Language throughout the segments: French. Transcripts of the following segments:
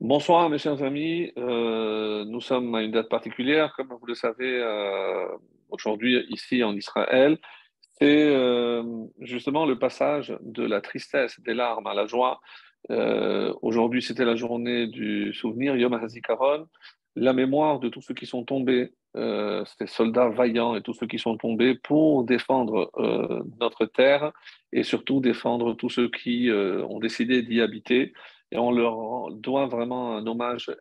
Bonsoir mes chers amis. Nous sommes à une date particulière, comme vous le savez, aujourd'hui ici en Israël. C'est justement le passage de la tristesse, des larmes à la joie. Aujourd'hui, c'était la journée du souvenir, Yom HaZikaron, la mémoire de tous ceux qui sont tombés, ces soldats vaillants et tous ceux qui sont tombés pour défendre notre terre et surtout défendre tous ceux qui ont décidé d'y habiter. Et on leur doit vraiment un hommage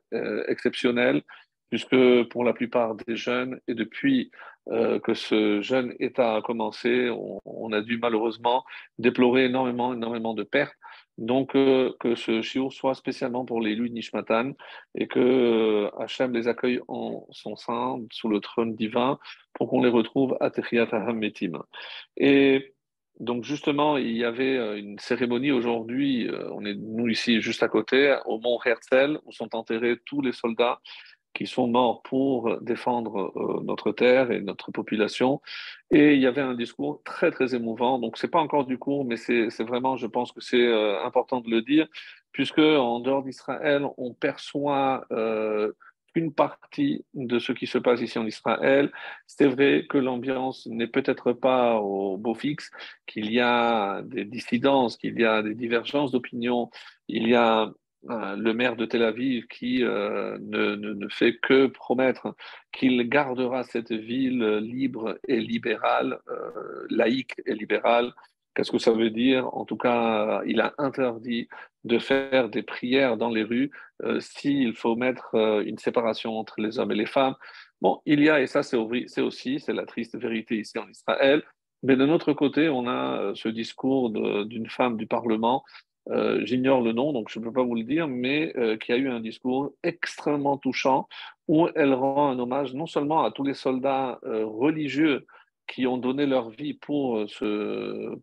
exceptionnel, puisque pour la plupart des jeunes, et depuis que ce jeune État a commencé, on a dû malheureusement déplorer énormément de pertes. Donc, que ce shiur soit spécialement pour les Nishmatan et que Hachem les accueille en son sein, sous le trône divin, pour qu'on les retrouve à Techiyat HaMetim. Et donc justement, il y avait une cérémonie aujourd'hui, on est nous ici juste à côté, au mont Herzl, où sont enterrés tous les soldats qui sont morts pour défendre notre terre et notre population. Et il y avait un discours très émouvant. Donc c'est pas encore du cours, mais c'est vraiment, je pense que c'est important de le dire, puisque en dehors d'Israël, on perçoit une partie de ce qui se passe ici en Israël. C'est vrai que l'ambiance n'est peut-être pas au beau fixe, qu'il y a des dissidences, qu'il y a des divergences d'opinion, il y a le maire de Tel Aviv qui ne fait que promettre qu'il gardera cette ville libre et libérale, laïque et libérale. Qu'est-ce que ça veut dire? En tout cas, il a interdit de faire des prières dans les rues s'il faut mettre une séparation entre les hommes et les femmes. Bon, il y a, et ça c'est la triste vérité ici en Israël, mais de notre côté, on a ce discours d'une femme du Parlement, j'ignore le nom, donc je ne peux pas vous le dire, mais qui a eu un discours extrêmement touchant où elle rend un hommage non seulement à tous les soldats religieux qui ont donné leur vie pour ce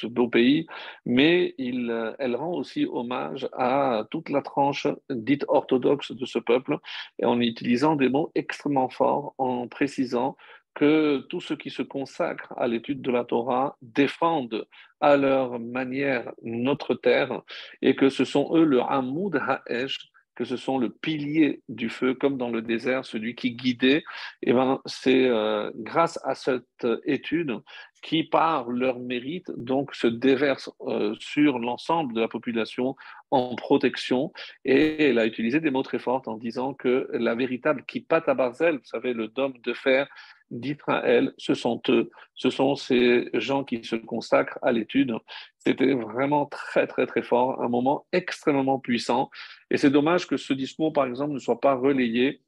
beau pays, mais elle rend aussi hommage à toute la tranche dite orthodoxe de ce peuple, et en utilisant des mots extrêmement forts, en précisant que tous ceux qui se consacrent à l'étude de la Torah défendent à leur manière notre terre, et que ce sont eux le Hamoud Ha'esh, que ce sont le pilier du feu, comme dans le désert, celui qui guidait. Et ben, c'est grâce à cette étude qui, par leur mérite, donc se déverse sur l'ensemble de la population en protection. Et elle a utilisé des mots très forts en disant que la véritable kippat Barzel, vous savez, le dôme de fer d'Israël, ce sont eux, ce sont ces gens qui se consacrent à l'étude. C'était vraiment très fort, un moment extrêmement puissant. Et c'est dommage que ce discours, par exemple, ne soit pas relayé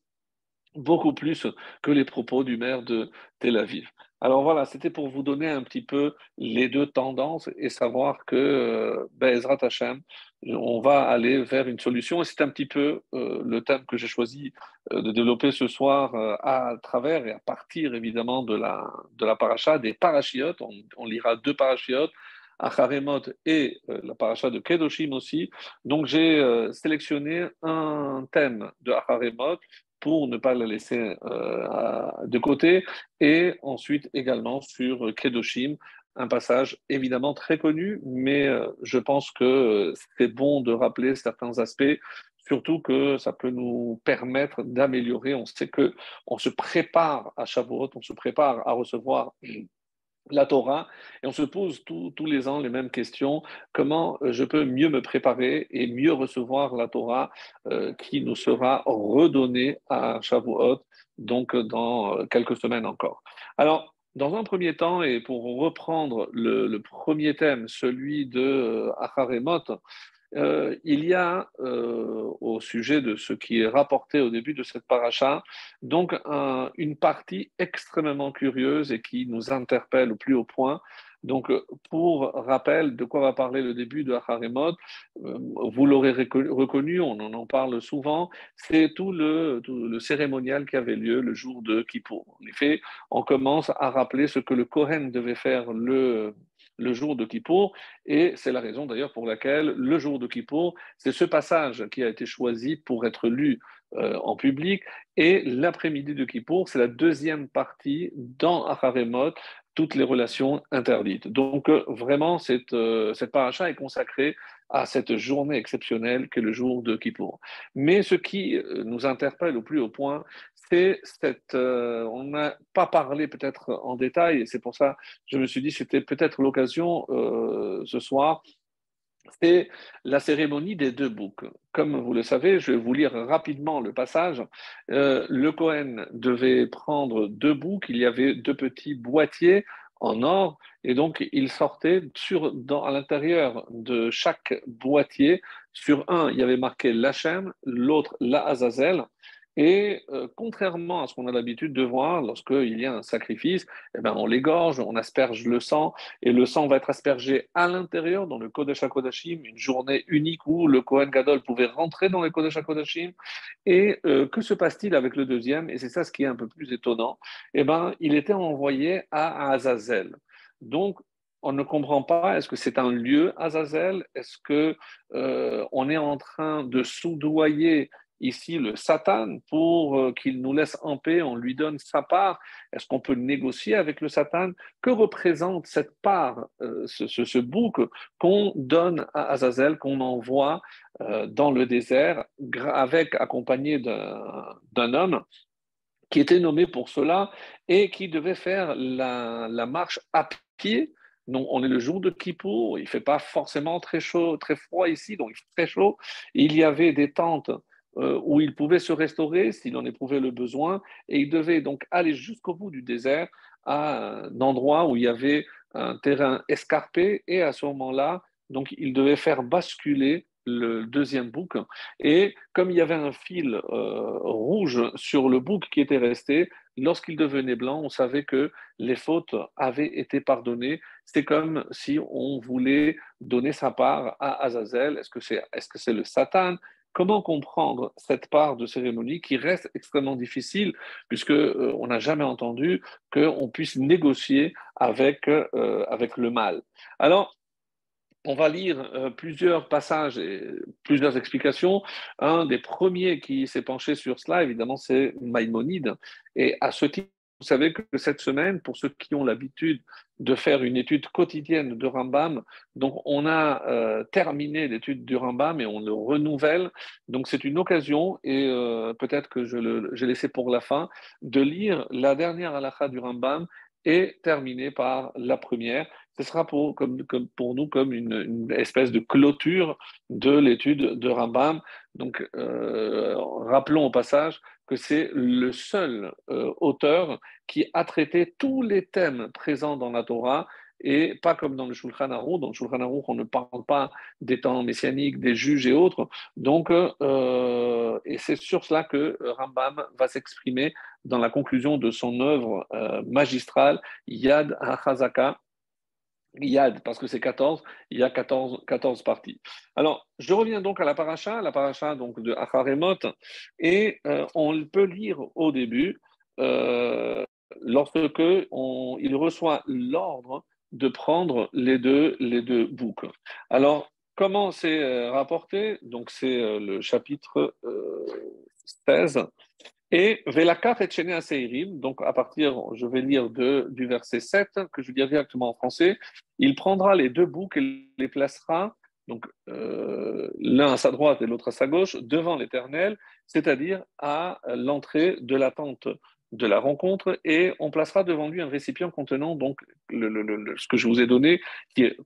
beaucoup plus que les propos du maire de Tel Aviv. Alors voilà, c'était pour vous donner un petit peu les deux tendances et savoir que, Ezrat Hashem, on va aller vers une solution. Et c'est un petit peu le thème que j'ai choisi de développer ce soir à travers et à partir évidemment de la paracha, des parachiotes. On lira deux parachiotes, Acharemot et la paracha de Kedoshim aussi. Donc j'ai sélectionné un thème de Acharemot pour ne pas la laisser de côté. Et ensuite également sur Kedoshim, un passage évidemment très connu, mais je pense que c'est bon de rappeler certains aspects, surtout que ça peut nous permettre d'améliorer. On sait que on se prépare à Shavuot, on se prépare à recevoir la Torah, et on se pose tous les ans les mêmes questions. Comment je peux mieux me préparer et mieux recevoir la Torah qui nous sera redonnée à Shavuot, donc dans quelques semaines encore. Alors, dans un premier temps, et pour reprendre le premier thème, celui de Acharemot, il y a, au sujet de ce qui est rapporté au début de cette paracha, donc une partie extrêmement curieuse et qui nous interpelle au plus haut point. Donc, pour rappel, de quoi va parler le début de Acharemot, vous l'aurez reconnu, on en parle souvent, c'est tout le cérémonial qui avait lieu le jour de Kippour. En effet, on commence à rappeler ce que le Kohen devait faire le jour de Kippour, et c'est la raison d'ailleurs pour laquelle le jour de Kippour, c'est ce passage qui a été choisi pour être lu en public, et l'après-midi de Kippour, c'est la deuxième partie dans Acharemot, toutes les relations interdites. Donc, vraiment, cette paracha est consacrée à cette journée exceptionnelle qu'est le jour de Kippour. Mais ce qui nous interpelle au plus haut point, c'est on n'a pas parlé peut-être en détail, et c'est pour ça que je me suis dit c'était peut-être l'occasion ce soir, c'est la cérémonie des deux boucs. Comme vous le savez, je vais vous lire rapidement le passage. Le Cohen devait prendre deux boucs, il y avait deux petits boîtiers en or, et donc il sortait à l'intérieur de chaque boîtier, sur un, il y avait marqué l'Hachem, l'autre, la Azazel. Et contrairement à ce qu'on a l'habitude de voir lorsqu'il y a un sacrifice, eh ben, on l'égorge, on asperge le sang, et le sang va être aspergé à l'intérieur, dans le Kodesh HaKodashim, une journée unique où le Kohen Gadol pouvait rentrer dans le Kodesh HaKodashim. Et que se passe-t-il avec le deuxième? Et c'est ça ce qui est un peu plus étonnant. Eh ben, il était envoyé à Azazel. Donc, on ne comprend pas, est-ce que c'est un lieu, Azazel? Est-ce que on est en train de soudoyer ici le Satan pour qu'il nous laisse en paix, on lui donne sa part? Est-ce qu'on peut négocier avec le Satan? Que représente cette part, ce bouc qu'on donne à Azazel, qu'on envoie dans le désert, accompagné d'un homme qui était nommé pour cela et qui devait faire la marche à pied. Donc, on est le jour de Kippour, il ne fait pas forcément très chaud, très froid ici, donc il fait très chaud. Il y avait des tentes où il pouvait se restaurer s'il en éprouvait le besoin, et il devait donc aller jusqu'au bout du désert, à un endroit où il y avait un terrain escarpé, et à ce moment-là, donc il devait faire basculer le deuxième bouc. Et comme il y avait un fil rouge sur le bouc qui était resté, lorsqu'il devenait blanc, on savait que les fautes avaient été pardonnées. C'est comme si on voulait donner sa part à Azazel. Est-ce que c'est le Satan? Comment comprendre cette part de cérémonie qui reste extrêmement difficile, puisque on n'a jamais entendu qu'on puisse négocier avec le mal. Alors, on va lire plusieurs passages et plusieurs explications. Un des premiers qui s'est penché sur cela, évidemment, c'est Maïmonide. Et à ce titre, vous savez que cette semaine, pour ceux qui ont l'habitude de faire une étude quotidienne de Rambam, donc on a terminé l'étude du Rambam et on le renouvelle. Donc c'est une occasion, et peut-être que j'ai laissé pour la fin, de lire la dernière halakha du Rambam et terminer par la première. Ce sera pour nous comme une espèce de clôture de l'étude de Rambam. Donc, rappelons au passage que c'est le seul auteur qui a traité tous les thèmes présents dans la Torah, et pas comme dans le Shulchan Aruch. Dans le Shulchan Aruch, on ne parle pas des temps messianiques, des juges et autres. Donc, et c'est sur cela que Rambam va s'exprimer dans la conclusion de son œuvre magistrale, Yad HaChazaka. Yad, parce que c'est 14, il y a 14 parties. Alors, je reviens donc à la paracha donc de Acharemot, et on peut lire au début, lorsque il reçoit l'ordre de prendre les deux boucs. Alors, comment c'est rapporté? Donc, c'est le chapitre 16. Et Velakaf et Chene Seirim, donc à partir, je vais lire du verset 7, que je lis directement en français. Il prendra les deux boucs et les placera, donc l'un à sa droite et l'autre à sa gauche, devant l'Éternel, c'est-à-dire à l'entrée de la tente de la rencontre, et on placera devant lui un récipient contenant donc ce que je vous ai donné, qui est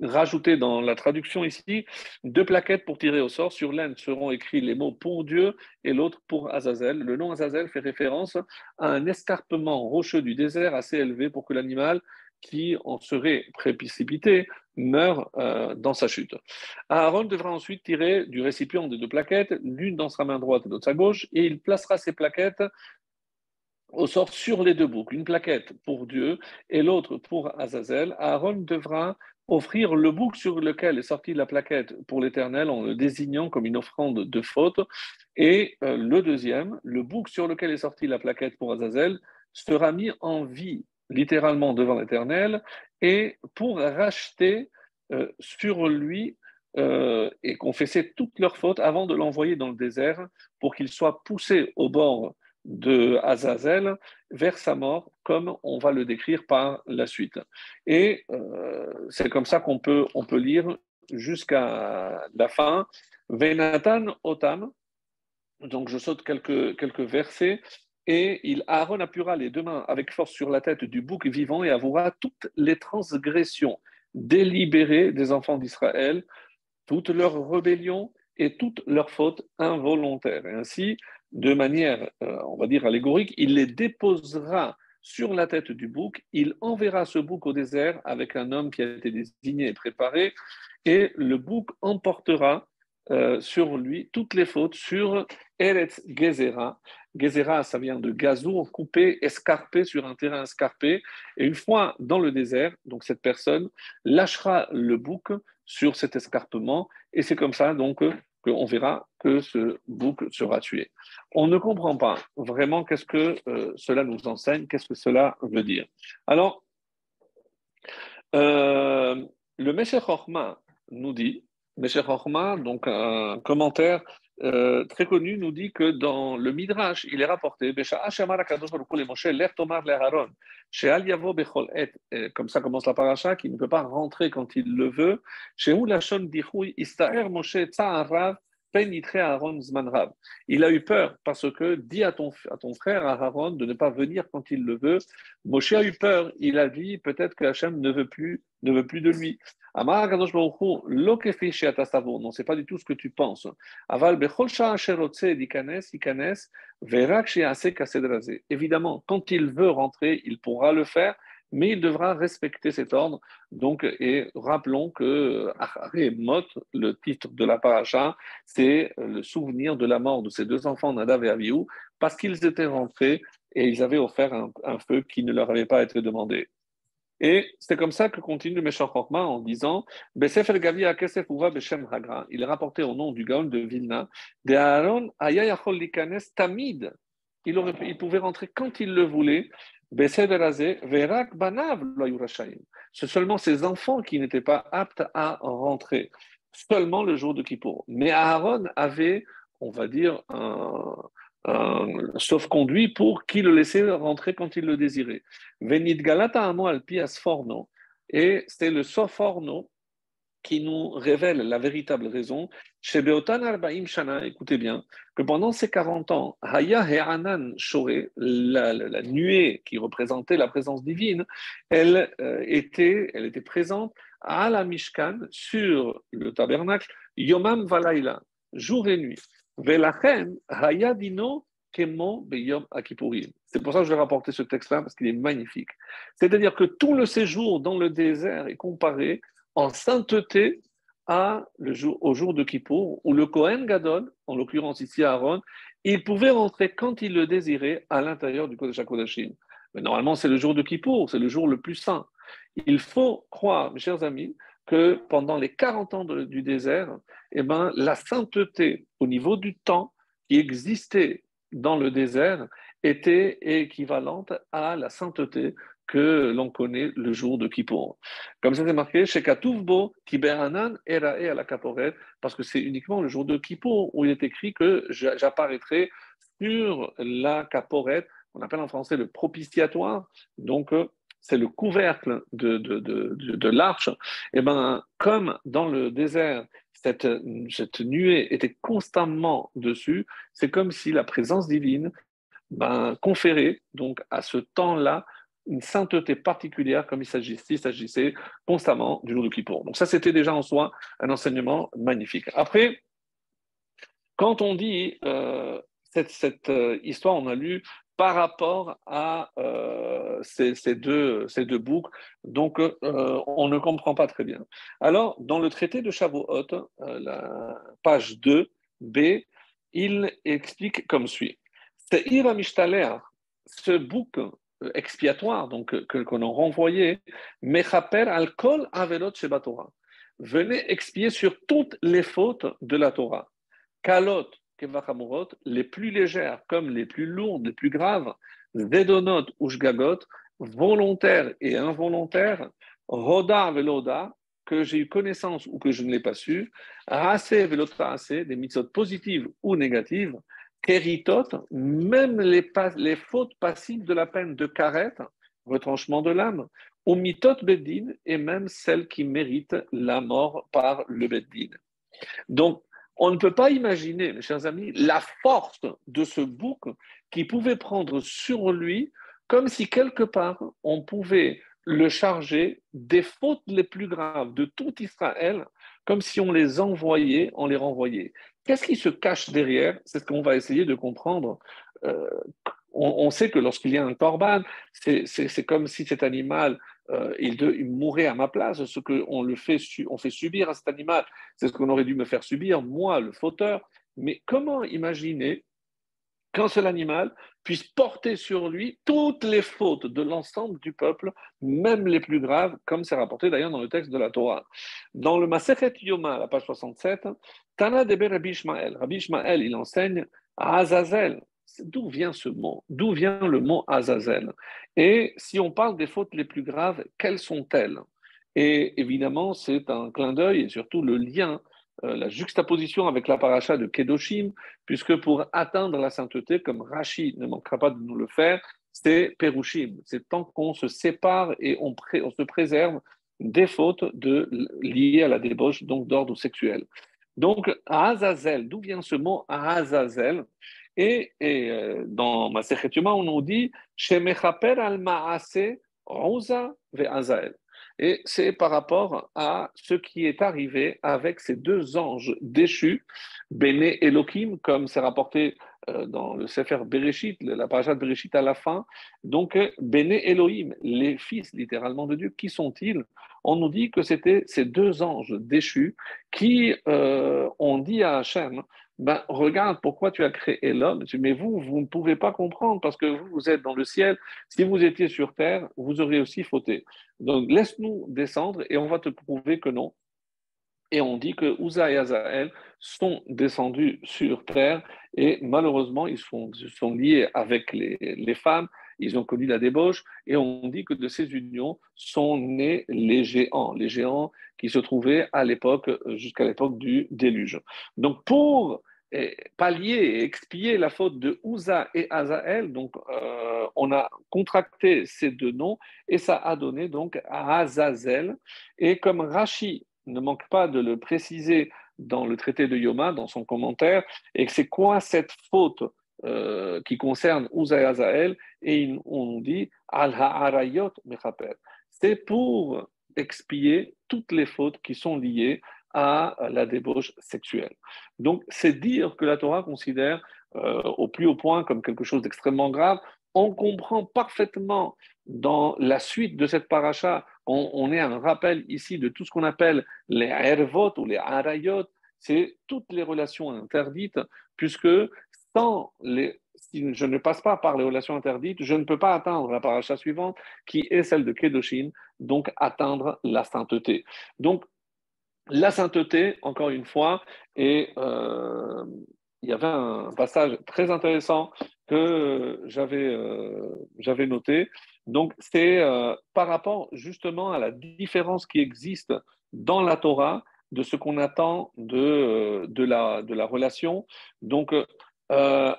rajouté dans la traduction ici, deux plaquettes pour tirer au sort. Sur l'une seront écrits les mots pour Dieu et l'autre pour Azazel. Le nom Azazel fait référence à un escarpement rocheux du désert assez élevé pour que l'animal qui en serait précipité meure dans sa chute. Aaron devra ensuite tirer du récipient des deux plaquettes, l'une dans sa main droite et l'autre sa gauche, et il placera ces plaquettes au sort sur les deux boucs, une plaquette pour Dieu et l'autre pour Azazel. Aaron devra offrir le bouc sur lequel est sortie la plaquette pour l'Éternel en le désignant comme une offrande de faute. Et le deuxième, le bouc sur lequel est sortie la plaquette pour Azazel, sera mis en vie littéralement devant l'Éternel, et pour racheter sur lui et confesser toutes leurs fautes avant de l'envoyer dans le désert pour qu'il soit poussé au bord de Azazel vers sa mort, comme on va le décrire par la suite. Et c'est comme ça on peut lire jusqu'à la fin. Venatan Otam, donc je saute quelques versets, et Aaron appuiera les deux mains avec force sur la tête du bouc vivant et avouera toutes les transgressions délibérées des enfants d'Israël, toutes leurs rébellions et toutes leurs fautes involontaires. Et ainsi, de manière, on va dire, allégorique, il les déposera sur la tête du bouc, il enverra ce bouc au désert avec un homme qui a été désigné et préparé, et le bouc emportera sur lui toutes les fautes sur Eretz Gezerah. Gezerah, ça vient de gazour, coupé, escarpé sur un terrain escarpé. Et une fois dans le désert, donc cette personne lâchera le bouc sur cet escarpement, et c'est comme ça donc qu'on verra que ce bouc sera tué. On ne comprend pas vraiment qu'est-ce que cela nous enseigne, qu'est-ce que cela veut dire. Alors, le Meshech Chochma nous dit, Meshech Chochma, donc un commentaire très connu, nous dit que dans le Midrash, il est rapporté, comme ça commence la paracha, qui ne peut pas rentrer quand il le veut, il a eu peur parce que dis à ton frère Aaron de ne pas venir quand il le veut. Moshe a eu peur, il a dit peut-être que Hachem ne veut plus de lui. Amar Kadosh Baruch Hu, lo kefi she'ata savur. Non, c'est pas du tout ce que tu penses. Aval bechol sha'a asher rotze dikanes, verak she'aseh kased razeh. Évidemment, quand il veut rentrer, il pourra le faire, mais il devra respecter cet ordre. Donc, et rappelons que Acharei Mot, le titre de la paracha, c'est le souvenir de la mort de ces deux enfants, Nadav et Avihu, parce qu'ils étaient rentrés et ils avaient offert un feu qui ne leur avait pas été demandé. Et c'est comme ça que continue le Meshach Chochma en disant Besefer Gavi Akesef Uva Beshem Hagra. Il est rapporté au nom du Gaon de Vilna. De Aaron Aya Yachol Likanes Tamid. Il pouvait rentrer quand il le voulait. Besefer Azeh Verak Banav Lo Yurashayim. C'est seulement ses enfants qui n'étaient pas aptes à rentrer. Seulement le jour de Kippour. Mais Aaron avait, on va dire, sauf-conduit pour qu'il le laissait rentrer quand il le désirait. Venit galata amo al pias forno, et c'est le soforno qui nous révèle la véritable raison. Chez Beotan Arbaim Shana, écoutez bien, que pendant ces 40 ans, Haya He'anan Shore, la nuée qui représentait la présence divine, elle était présente à la Mishkan, sur le tabernacle, Yomam Valaila, jour et nuit. Velachen Haya Dino Kemo Beyom Akipurim. C'est pour ça que je vais rapporter ce texte-là, parce qu'il est magnifique. C'est-à-dire que tout le séjour dans le désert est comparé en sainteté au jour de Kippour, où le Kohen Gadol, en l'occurrence ici Aaron, il pouvait rentrer quand il le désirait à l'intérieur du Kodesh HaKodashim. Mais normalement, c'est le jour de Kippour, c'est le jour le plus saint. Il faut croire, mes chers amis, que pendant les 40 ans du désert, eh ben, la sainteté au niveau du temps qui existait dans le désert était équivalente à la sainteté que l'on connaît le jour de Kippour. Comme ça, c'est marqué, chez Katuvbo, Kiberanan, Erae à la Kaporet, parce que c'est uniquement le jour de Kippour où il est écrit que j'apparaîtrai sur la Kaporet, on appelle en français le propitiatoire, donc c'est le couvercle de l'arche. Et ben, comme dans le désert, cette nuée était constamment dessus, c'est comme si la présence divine conférait donc à ce temps-là une sainteté particulière comme il s'agissait constamment du jour de Kippour. Donc ça, c'était déjà en soi un enseignement magnifique. Après, quand on dit cette histoire, on a lu par rapport à ces deux boucs, donc on ne comprend pas très bien. Alors, dans le traité de Shavuot, la page 2b, il explique comme suit. Seir Amishtaler, ce bouc expiatoire, donc qu'on a renvoyé, Mechaper al kol avelot sheba Torah, venait expier sur toutes les fautes de la Torah. Kalot, kevachamorot, les plus légères comme les plus lourdes, les plus graves, zedonot ou shgagot, volontaires et involontaires, roda veloda, que j'ai eu connaissance ou que je ne l'ai pas su, raase velota raase, des mitzvot positives ou négatives, Keritot, même les fautes passibles de la peine de karet, retranchement de l'âme, ou mitot beddin, et même celles qui méritent la mort par le beddin. Donc, on ne peut pas imaginer, mes chers amis, la force de ce bouc qui pouvait prendre sur lui comme si quelque part on pouvait le charger des fautes les plus graves de tout Israël, comme si on les envoyait, on les renvoyait. Qu'est-ce qui se cache derrière? C'est ce qu'on va essayer de comprendre. Euh, on sait que lorsqu'il y a un corban, c'est comme si cet animal, il mourait à ma place. Ce qu'on on fait subir à cet animal, c'est ce qu'on aurait dû me faire subir, moi, le fauteur. Mais comment imaginer qu'un seul animal puisse porter sur lui toutes les fautes de l'ensemble du peuple, même les plus graves, comme c'est rapporté d'ailleurs dans le texte de la Torah. Dans le Masechet Yoma, à la page 67, Tana Debe Rabbi Ishmael, il enseigne à Azazel. D'où vient ce mot? D'où vient le mot Azazel? Et si on parle des fautes les plus graves, quelles sont-elles? Et évidemment, c'est un clin d'œil et surtout le lien, la juxtaposition avec la paracha de Kedoshim, puisque pour atteindre la sainteté, comme Rashi ne manquera pas de nous le faire, c'est Perushim. C'est tant qu'on se sépare et on se préserve des fautes liées à la débauche, donc d'ordre sexuel. Donc, à Azazel, d'où vient ce mot à Azazel? Dans Masechet Yoma, on nous dit Shemechaper al Maase Rosa ve Azael. Et c'est par rapport à ce qui est arrivé avec ces deux anges déchus, Béné Elohim, comme c'est rapporté dans le Sefer Bereshit, la paracha de Bereshit à la fin. Donc, Béné Elohim, les fils littéralement de Dieu, qui sont-ils? On nous dit que c'était ces deux anges déchus qui ont dit à Hachem, ben, regarde pourquoi tu as créé l'homme. Mais vous ne pouvez pas comprendre parce que vous êtes dans le ciel. Si vous étiez sur terre, vous auriez aussi fauté. Donc, laisse-nous descendre et on va te prouver que non. Et on dit que Uza et Azaël sont descendus sur terre et malheureusement, sont liés avec les femmes, ils ont connu la débauche et on dit que de ces unions sont nés les géants qui se trouvaient à l'époque, jusqu'à l'époque du déluge. Donc pour pallier et expier la faute de Uza et Azaël, donc on a contracté ces deux noms et ça a donné donc à Azazel. Et comme Rashi ne manque pas de le préciser dans le traité de Yoma, dans son commentaire, et que c'est quoi cette faute qui concerne Uza et Azaël, et on dit Al-Ha'arayot Mechaper. C'est pour expier toutes les fautes qui sont liées à la débauche sexuelle. Donc, c'est dire que la Torah considère au plus haut point comme quelque chose d'extrêmement grave. On comprend parfaitement dans la suite de cette paracha, on est un rappel ici de tout ce qu'on appelle les ervot ou les arayot, c'est toutes les relations interdites, puisque si je ne passe pas par les relations interdites, je ne peux pas atteindre la paracha suivante, qui est celle de Kedoshim, donc atteindre la sainteté. Donc, la sainteté, encore une fois, et il y avait un passage très intéressant que j'avais noté. Donc, c'est par rapport justement à la différence qui existe dans la Torah de ce qu'on attend de la relation. Donc, euh,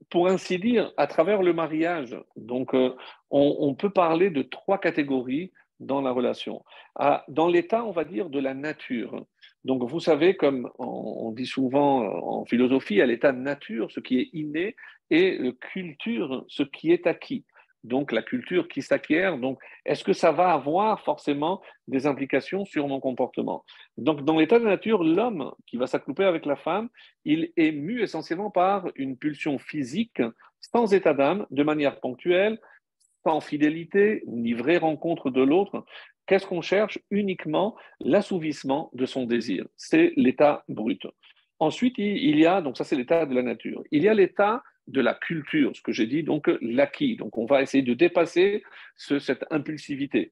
pour ainsi dire, à travers le mariage, donc on peut parler de trois catégories dans la relation. Dans l'état, on va dire, de la nature. Donc vous savez, comme on dit souvent en philosophie, à l'état de nature, ce qui est inné, et culture, ce qui est acquis. Donc la culture qui s'acquiert, donc est-ce que ça va avoir forcément des implications sur mon comportement? Donc dans l'état de nature, l'homme qui va s'accoupler avec la femme, il est mu essentiellement par une pulsion physique, sans état d'âme, de manière ponctuelle, sans fidélité, ni vraie rencontre de l'autre. Qu'est-ce qu'on cherche? Uniquement l'assouvissement de son désir. C'est l'état brut. Ensuite, il y a, donc ça c'est l'état de la nature, il y a l'état de la culture, ce que j'ai dit, donc l'acquis. Donc on va essayer de dépasser cette impulsivité.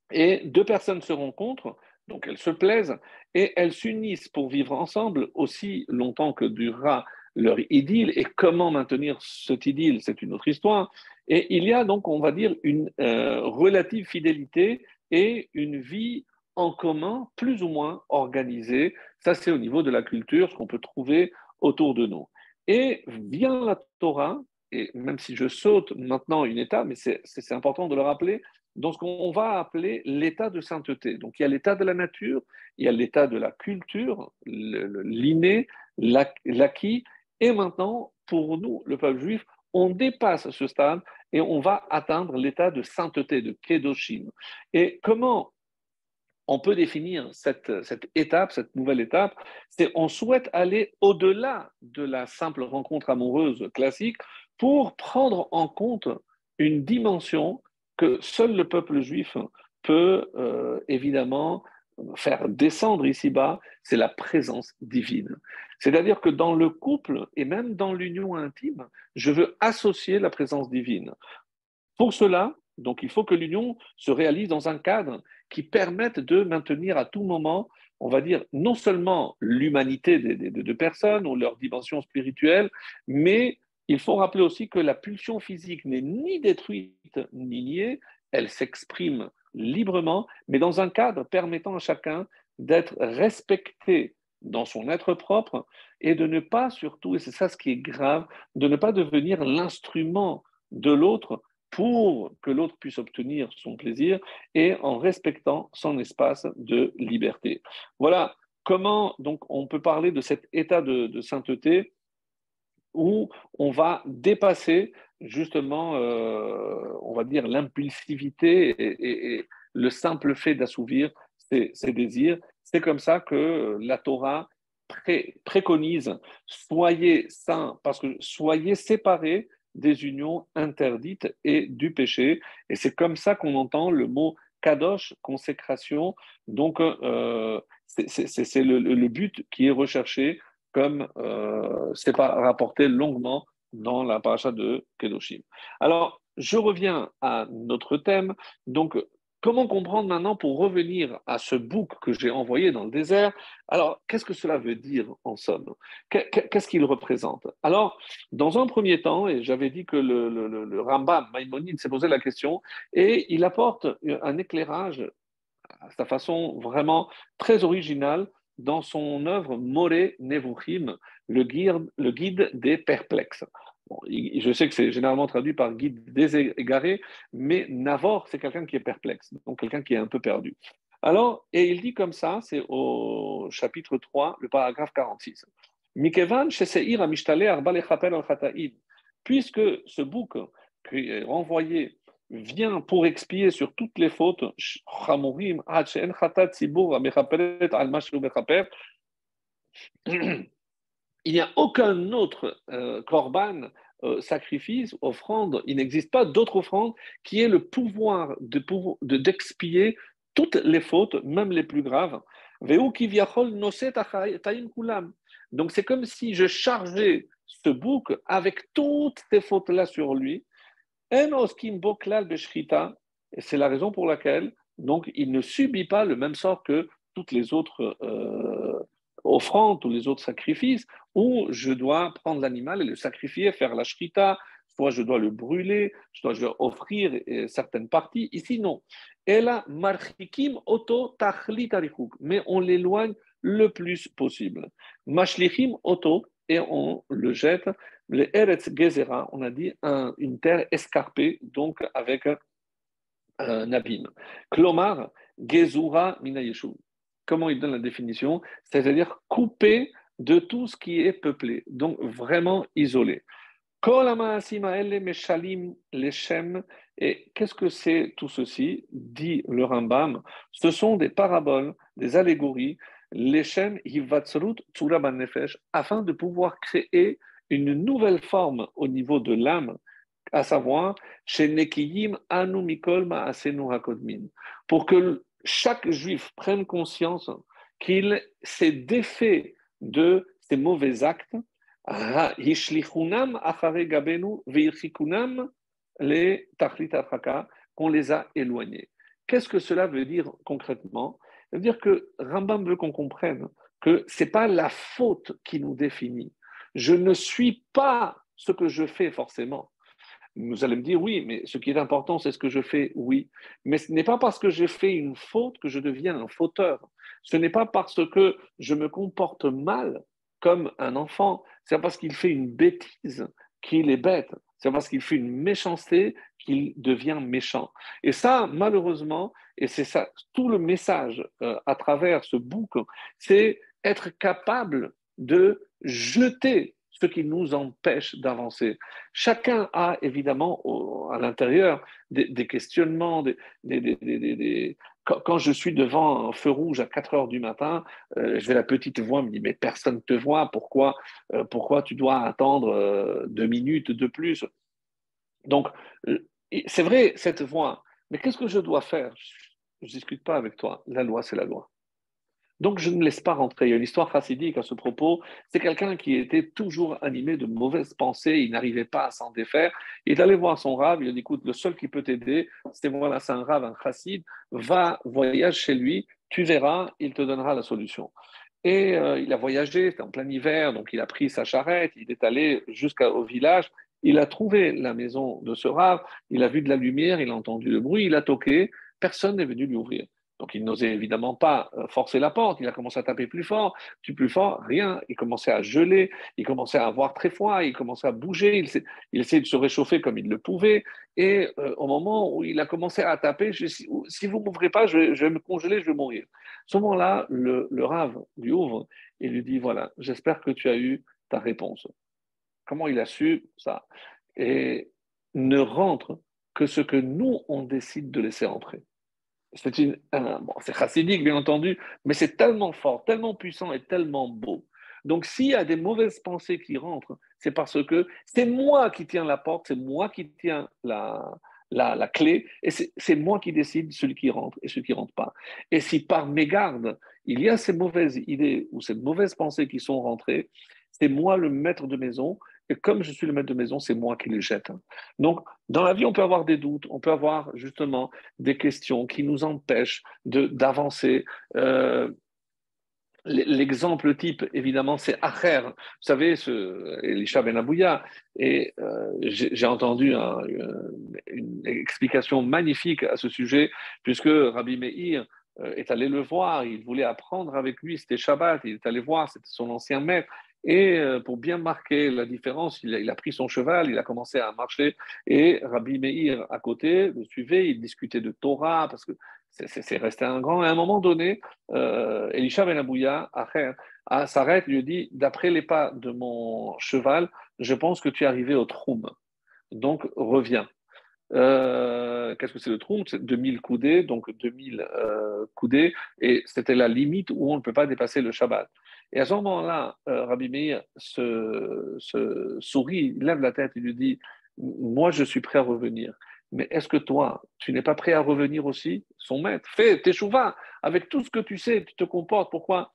Et deux personnes se rencontrent, donc elles se plaisent, et elles s'unissent pour vivre ensemble aussi longtemps que durera leur idylle. Et comment maintenir cette idylle, c'est une autre histoire. Et il y a donc, on va dire, une relative fidélité et une vie en commun, plus ou moins organisée. Ça, c'est au niveau de la culture, ce qu'on peut trouver autour de nous. Et vient la Torah, et même si je saute maintenant une étape, mais c'est important de le rappeler, dans ce qu'on va appeler l'état de sainteté. Donc il y a l'état de la nature, il y a l'état de la culture, l'inné, l'acquis, et maintenant, pour nous, le peuple juif, on dépasse ce stade et on va atteindre l'état de sainteté, de Kedoshim. Et comment on peut définir cette étape, cette nouvelle étape, c'est on souhaite aller au-delà de la simple rencontre amoureuse classique pour prendre en compte une dimension que seul le peuple juif peut évidemment faire descendre ici-bas, c'est la présence divine. C'est-à-dire que dans le couple et même dans l'union intime, je veux associer la présence divine. Pour cela, donc, il faut que l'union se réalise dans un cadre qui permette de maintenir à tout moment, on va dire, non seulement l'humanité des deux personnes ou leur dimension spirituelle, mais il faut rappeler aussi que la pulsion physique n'est ni détruite ni niée, elle s'exprime librement, mais dans un cadre permettant à chacun d'être respecté dans son être propre et de ne pas surtout, et c'est ça ce qui est grave, de ne pas devenir l'instrument de l'autre pour que l'autre puisse obtenir son plaisir et en respectant son espace de liberté. Voilà comment donc on peut parler de cet état de sainteté où on va dépasser justement, on va dire, l'impulsivité et le simple fait d'assouvir ses désirs. C'est comme ça que la Torah préconise soyez saints, parce que soyez séparés des unions interdites et du péché. Et c'est comme ça qu'on entend le mot kadosh, consécration. Donc, c'est le but qui est recherché comme c'est rapporté longuement dans la paracha de Kedoshim. Alors, je reviens à notre thème. Donc, comment comprendre maintenant pour revenir à ce bouc que j'ai envoyé dans le désert? Alors, qu'est-ce que cela veut dire en somme? Qu'est-ce qu'il représente? Alors, dans un premier temps, et j'avais dit que le Rambam, Maïmonide, s'est posé la question, et il apporte un éclairage à sa façon vraiment très originale dans son œuvre Moré Nevuchim, le guide des perplexes. Bon, je sais que c'est généralement traduit par guide des égarés, mais Navor, c'est quelqu'un qui est perplexe, donc quelqu'un qui est un peu perdu. Alors, et il dit comme ça, c'est au chapitre 3, le paragraphe 46. Mikevan sheseir amishtale arba lechapel al chataim. Puisque ce bouc qui est renvoyé vient pour expier sur toutes les fautes, il n'y a aucun autre korban, sacrifice, offrande, il n'existe pas d'autre offrande qui ait le pouvoir d'expier toutes les fautes, même les plus graves. Donc c'est comme si je chargeais ce bouc avec toutes ces fautes-là sur lui. Et c'est la raison pour laquelle donc, il ne subit pas le même sort que toutes les autres offrandes ou les autres sacrifices, où je dois prendre l'animal et le sacrifier, faire la shrita, soit je dois le brûler, je dois offrir certaines parties. Ici, non. Et là, marchikim auto tachlit arichuk, mais on l'éloigne le plus possible. Mashlichim auto, et on le jette. Le Eretz Gezerah, on a dit une terre escarpée, donc avec un abîme. Klomar, Gezura Mina Yeshuv. Comment il donne la définition? C'est-à-dire coupé de tout ce qui est peuplé, donc vraiment isolé. Kol ha'ma'asim ha'ele meshalim leshem. Et qu'est-ce que c'est tout ceci? Dit le Rambam. Ce sont des paraboles, des allégories, leshem hivatzrut tzura ban nefesh, afin de pouvoir créer une nouvelle forme au niveau de l'âme, à savoir chez Nekiyim anu mikol ma'asenu hakodmin, pour que chaque juif prenne conscience qu'il s'est défait de ses mauvais actes, qu'on les a éloignés. Qu'est-ce que cela veut dire concrètement? Ça veut dire que Rambam veut qu'on comprenne que ce n'est pas la faute qui nous définit. Je ne suis pas ce que je fais forcément. Vous allez me dire, oui, mais ce qui est important, c'est ce que je fais, oui. Mais ce n'est pas parce que j'ai fait une faute que je deviens un fauteur. Ce n'est pas parce que je me comporte mal comme un enfant. C'est parce qu'il fait une bêtise qu'il est bête. C'est parce qu'il fait une méchanceté qu'il devient méchant. Et ça, malheureusement, et c'est ça, tout le message à travers ce bouc, c'est être capable de jeter ce qui nous empêche d'avancer. Chacun a évidemment à l'intérieur des questionnements, quand je suis devant un feu rouge à 4 heures du matin, j'ai la petite voix me dit, mais personne ne te voit, pourquoi tu dois attendre 2 minutes de plus? Donc, c'est vrai, cette voix, mais qu'est-ce que je dois faire? Je ne discute pas avec toi. La loi, c'est la loi. Donc, je ne laisse pas rentrer. Il y a une histoire chassidique à ce propos. C'est quelqu'un qui était toujours animé de mauvaises pensées. Il n'arrivait pas à s'en défaire. Il est allé voir son rave. Il a dit, écoute, le seul qui peut t'aider, c'est voilà, c'est un rave, un chassid. Va, voyage chez lui. Tu verras, il te donnera la solution. Et il a voyagé, c'était en plein hiver, donc il a pris sa charrette, il est allé jusqu'au village, il a trouvé la maison de ce rave, il a vu de la lumière, il a entendu le bruit, il a toqué, personne n'est venu lui ouvrir. Donc il n'osait évidemment pas forcer la porte, il a commencé à taper plus fort, rien, il commençait à geler, il commençait à avoir très froid, il commençait à bouger, il essayait de se réchauffer comme il le pouvait, et au moment où il a commencé à taper, si vous ne m'ouvrez pas, je vais me congeler, je vais mourir. À ce moment-là, le rave lui ouvre et lui dit, voilà, j'espère que tu as eu ta réponse. Comment il a su ça? Et ne rentre que ce que nous, on décide de laisser entrer. Bon, c'est chassidique, bien entendu, mais c'est tellement fort, tellement puissant et tellement beau. Donc, s'il y a des mauvaises pensées qui rentrent, c'est parce que c'est moi qui tiens la porte, c'est moi qui tiens la clé, et c'est moi qui décide celui qui rentre et celui qui ne rentre pas. Et si par mégarde, il y a ces mauvaises idées ou ces mauvaises pensées qui sont rentrées, c'est moi le maître de maison, et comme je suis le maître de maison, c'est moi qui les jette. Donc, dans la vie, on peut avoir des doutes, on peut avoir justement des questions qui nous empêchent d'avancer. L'exemple type, évidemment, c'est Acher. Vous savez, Elisha Ben Abouya. Et j'ai entendu une explication magnifique à ce sujet, puisque Rabbi Meir est allé le voir, il voulait apprendre avec lui, c'était Shabbat, il est allé voir, c'était son ancien maître. Et pour bien marquer la différence, il a pris son cheval, il a commencé à marcher, et Rabbi Meir à côté le suivait, il discutait de Torah, parce que c'est resté un grand. Et à un moment donné, Elisha Ben Abouya s'arrête, lui dit, d'après les pas de mon cheval, je pense que tu es arrivé au Troum. Donc reviens. Qu'est-ce que c'est le Troum? C'est 2000 coudées, donc 2000 coudées, et c'était la limite où on ne peut pas dépasser le Shabbat. Et à ce moment-là, Rabbi Meir se sourit, il lève la tête, il lui dit, moi je suis prêt à revenir. Mais est-ce que toi, tu n'es pas prêt à revenir aussi? Son maître, fais tes chouvas, avec tout ce que tu sais, tu te comportes, pourquoi?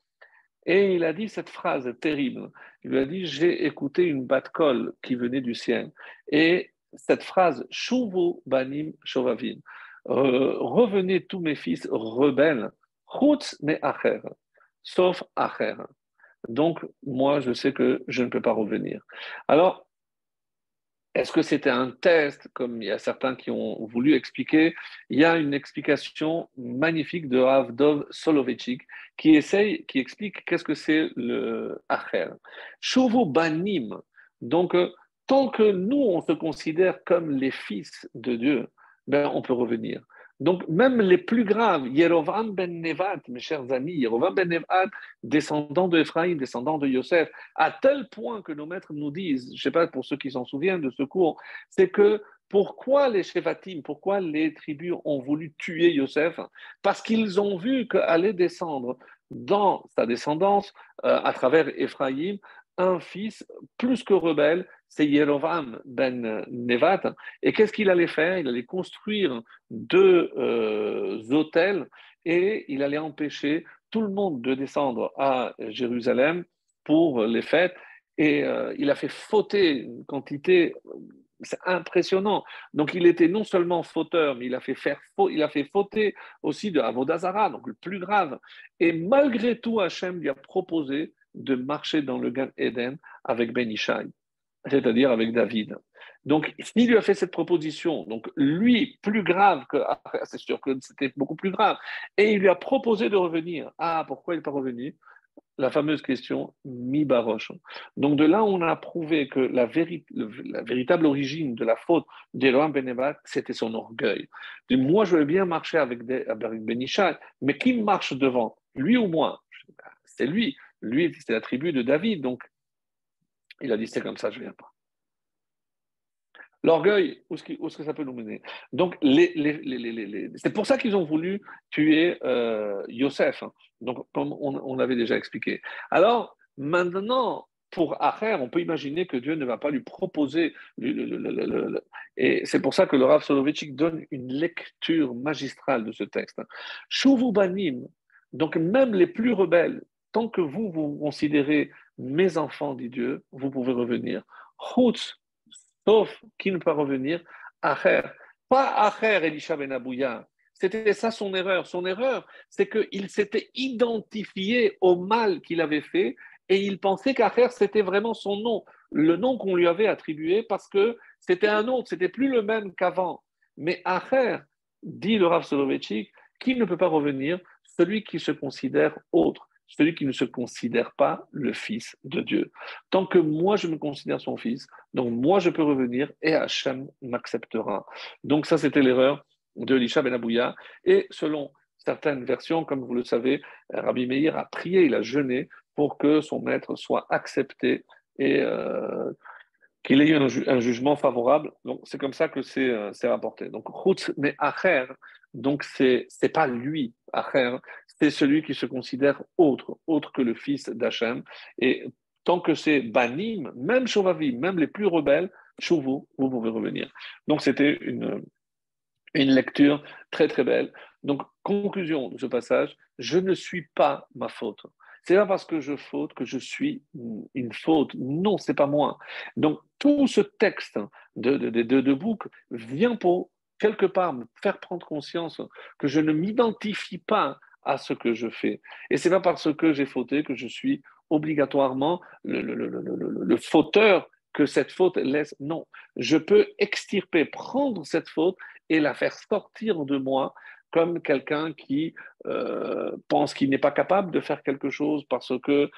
Et il a dit cette phrase terrible. Il lui a dit, j'ai écouté une batte-colle qui venait du ciel. Et cette phrase, Shuvu banim shovavim, revenez tous mes fils rebelles, chutz me acher, sauf acher. Donc, moi, je sais que je ne peux pas revenir. Alors, est-ce que c'était un test, comme il y a certains qui ont voulu expliquer? Il y a une explication magnifique de Rav Dov Soloveitchik qui explique qu'est-ce que c'est le Acher. Shuvu banim. Donc, tant que nous, on se considère comme les fils de Dieu, ben, on peut revenir. Donc, même les plus graves, Yerovam ben Nevat, mes chers amis, Yerovam ben Nevat, descendant de Ephraïm, descendant de Yosef, à tel point que nos maîtres nous disent, je ne sais pas pour ceux qui s'en souviennent de ce cours, c'est que pourquoi les Shevatim, pourquoi les tribus ont voulu tuer Yosef? Parce qu'ils ont vu qu'allait descendre dans sa descendance, à travers Ephraïm, un fils plus que rebelle, c'est Yerovam ben Nevat. Et qu'est-ce qu'il allait faire? Il allait construire 2 autels et il allait empêcher tout le monde de descendre à Jérusalem pour les fêtes. Et il a fait fauter une quantité, c'est impressionnant. Donc il était non seulement fauteur, mais il a fait fauter aussi de Avodazara, donc le plus grave. Et malgré tout, Hachem lui a proposé de marcher dans le Gan Eden avec Ben Ishai, c'est-à-dire avec David. Donc, il lui a fait cette proposition, donc lui, plus grave que, c'est sûr que c'était beaucoup plus grave, et il lui a proposé de revenir. Ah, pourquoi il n'est pas revenu? la fameuse question mi baroche. Donc de là, on a prouvé que la véritable origine de la faute d'Elohim Ben Nevat, c'était son orgueil. Et moi, je veux bien marcher avec Ben Ishai, mais qui marche devant, lui ou moi? C'est lui. Lui, c'est la tribu de David. Donc, il a dit, c'est comme ça, je ne viens pas. L'orgueil, où est-ce que ça peut nous mener? Donc, c'est pour ça qu'ils ont voulu tuer Yosef, hein. Donc, comme on avait déjà expliqué. Alors, maintenant, pour Acher, on peut imaginer que Dieu ne va pas lui proposer. Et c'est pour ça que le Rav Soloveitchik donne une lecture magistrale de ce texte. Shuvu banim, donc même les plus rebelles, tant que vous considérez mes enfants, dit Dieu, vous pouvez revenir. Chutz, sauf qui ne peut revenir, Acher. Pas Acher, Elisha Ben Abouya. C'était ça son erreur. Son erreur, c'est qu'il s'était identifié au mal qu'il avait fait et il pensait qu'Acher, c'était vraiment son nom, le nom qu'on lui avait attribué parce que c'était un autre, c'était plus le même qu'avant. Mais Acher, dit le Rav Soloveitchik, qui ne peut pas revenir, celui qui se considère autre, celui qui ne se considère pas le fils de Dieu. Tant que moi je me considère son fils, donc moi je peux revenir et Hachem m'acceptera. Donc ça c'était l'erreur de Elisha Ben Abouya. Et selon certaines versions, comme vous le savez, Rabbi Meir a prié, il a jeûné pour que son maître soit accepté et qu'il ait eu un jugement favorable. Donc c'est comme ça que c'est rapporté. Donc Chutz mais Acher, donc c'est pas lui Acher, c'est celui qui se considère autre que le fils d'Hachem. Et tant que c'est Banim, même Shovavi, même les plus rebelles, Shuvu, vous pouvez revenir. Donc c'était une lecture très très belle. Donc, conclusion de ce passage, je ne suis pas ma faute. C'est pas parce que je faute que je suis une faute. Non, c'est pas moi. Donc, tout ce texte de Bouc vient pour, quelque part, me faire prendre conscience que je ne m'identifie pas à ce que je fais. Et c'est pas parce que j'ai fauté que je suis obligatoirement le fauteur que cette faute laisse. Non, je peux extirper, prendre cette faute et la faire sortir de moi comme quelqu'un qui pense qu'il n'est pas capable de faire quelque chose parce que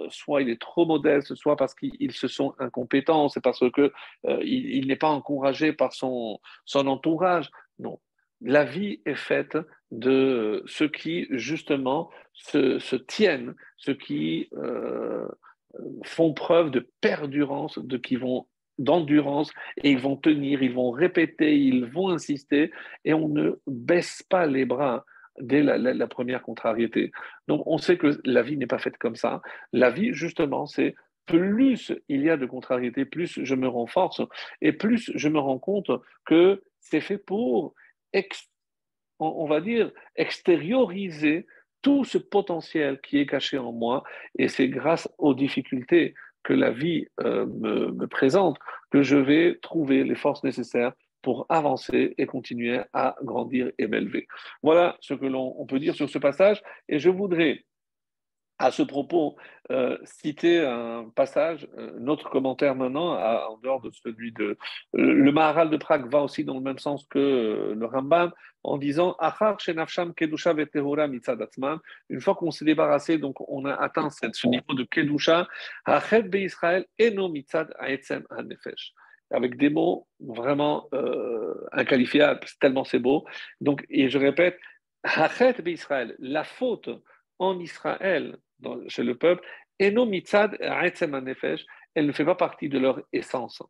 soit il est trop modeste, soit parce qu'ils se sont incompétents, c'est parce que il n'est pas encouragé par son entourage. Non. La vie est faite de ceux qui, justement, se tiennent, ceux qui font preuve de perdurance, de qui vont d'endurance et ils vont tenir, ils vont répéter, ils vont insister et on ne baisse pas les bras dès la première contrariété. Donc on sait que la vie n'est pas faite comme ça. La vie, justement, c'est plus il y a de contrariétés, plus je me renforce et plus je me rends compte que c'est fait pour, on va dire, extérioriser tout ce potentiel qui est caché en moi et c'est grâce aux difficultés que la vie me présente que je vais trouver les forces nécessaires pour avancer et continuer à grandir et m'élever. Voilà ce que l'on peut dire sur ce passage et je voudrais à ce propos, citer un passage, notre commentaire maintenant, en dehors de celui de... le Maharal de Prague va aussi dans le même sens que le Rambam, en disant Achar shenafsham kedusha vetehora mitzad atzman. Une fois qu'on s'est débarrassé, donc on a atteint ce niveau de kedusha, Hachet beIsraël eno mitzad ha'etzem ha'nefesh. Avec des mots vraiment inqualifiables, tellement c'est beau. Donc, et je répète, Hachet beIsraël, la faute en Israël, chez le peuple, et non mitzad nefesh, elle ne fait pas partie de leur essence.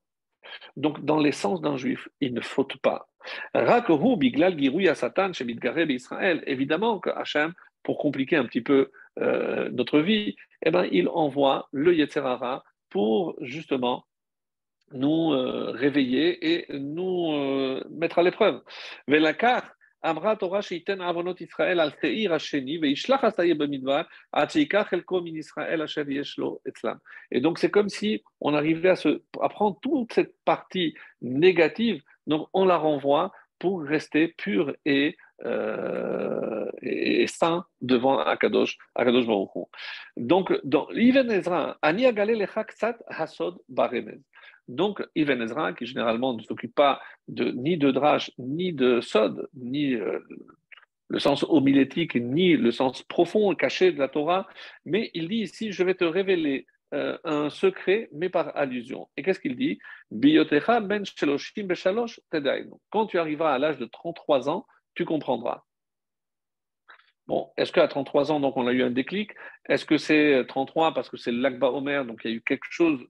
Donc, dans l'essence d'un juif, il ne faute pas. Rakohu biglal girouya satan shemidgare Israël. Évidemment que Hachem, pour compliquer un petit peu notre vie, eh ben, il envoie le Yetzerara pour justement nous réveiller et nous mettre à l'épreuve. Velakar, Amra Torah sheiten avonot Israël al seir hasheni veishlach asayeh b'midbar ad sheikach elko min Israël asher yesh lo etzlam. Et donc c'est comme si on arrivait à prendre toute cette partie négative, donc on la renvoie pour rester pur et saint devant Akadosh Baruch Hu. Donc dans l'Iven Ezra, ani agale lecha ktsat hasod baremez. Donc, Ibn Ezra, qui généralement ne s'occupe pas ni de Drash, ni de Sod, ni le sens homilétique, ni le sens profond et caché de la Torah, mais il dit ici, je vais te révéler un secret, mais par allusion. Et qu'est-ce qu'il dit? Biyotecha ben sheloshim beshalosh tedainu. Quand tu arriveras à l'âge de 33 ans, tu comprendras. Bon, est-ce qu'à 33 ans, donc on a eu un déclic? Est-ce que c'est 33 parce que c'est l'Akba Omer, donc il y a eu quelque chose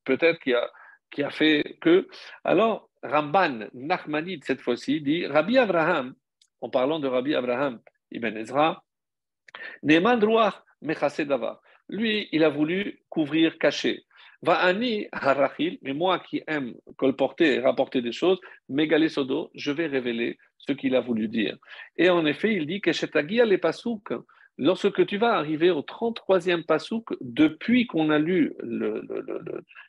peut-être qui a fait que. Alors, Ramban Nachmanide, cette fois-ci, dit Rabbi Abraham, en parlant de Rabbi Abraham Ibn Ezra, Neman Ruach Mechase Davar. Lui, il a voulu couvrir, cacher. Va'ani harachil, mais moi qui aime colporter et rapporter des choses, Megale Sodo, je vais révéler ce qu'il a voulu dire. Et en effet, il dit que Shetagia les pasouk, lorsque tu vas arriver au 33e pasouk, depuis qu'on a lu